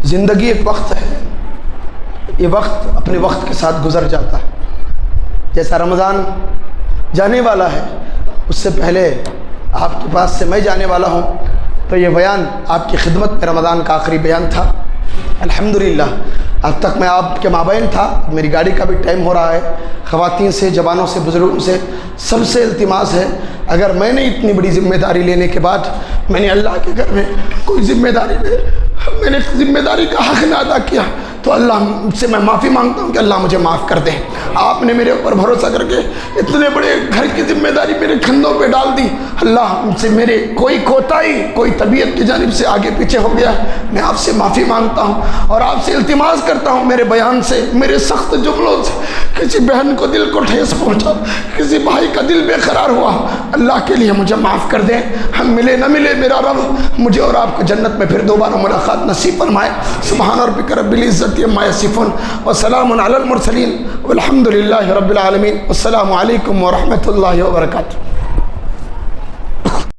زندگی ایک وقت ہے، یہ وقت اپنے وقت کے ساتھ گزر جاتا ہے، جیسا رمضان جانے والا ہے اس سے پہلے آپ کے پاس سے میں جانے والا ہوں، تو یہ بیان آپ کی خدمت میں رمضان کا آخری بیان تھا۔ الحمدللہ اب تک میں آپ کے مابین تھا، میری گاڑی کا بھی ٹائم ہو رہا ہے، خواتین سے، جوانوں سے، بزرگوں سے، سب سے التماس ہے، اگر میں نے اتنی بڑی ذمہ داری لینے کے بعد میں نے اللہ کے گھر میں کوئی ذمہ داری کا حق نہ ادا کیا تو اللہ سے میں معافی مانگتا ہوں کہ اللہ مجھے معاف کر دے۔ آپ نے میرے اوپر بھروسہ کر کے اتنے بڑے گھر کی ذمہ داری میرے کندھوں پہ ڈال دی، اللہ سے میرے کوئی کوتاہی، کوئی طبیعت کی جانب سے آگے پیچھے ہو گیا، میں آپ سے معافی مانگتا ہوں اور آپ سے التماس کرتا ہوں میرے بیان سے، میرے سخت جملوں سے کسی بہن کو دل کو ٹھیس پہنچا، کسی بھائی کا دل بے قرار ہوا، اللہ کے لیے مجھے معاف کر دیں۔ ہم ملے نہ ملے میرا رب مجھے اور آپ کو جنت میں پھر دوبارہ ملاقات نصیب فرمائے۔ سبحان ربک رب العزت عما یصفون وسلام علی المرسلین والحمد للہ رب العالمین، والسلام علیکم ورحمۃ اللہ وبرکاتہ۔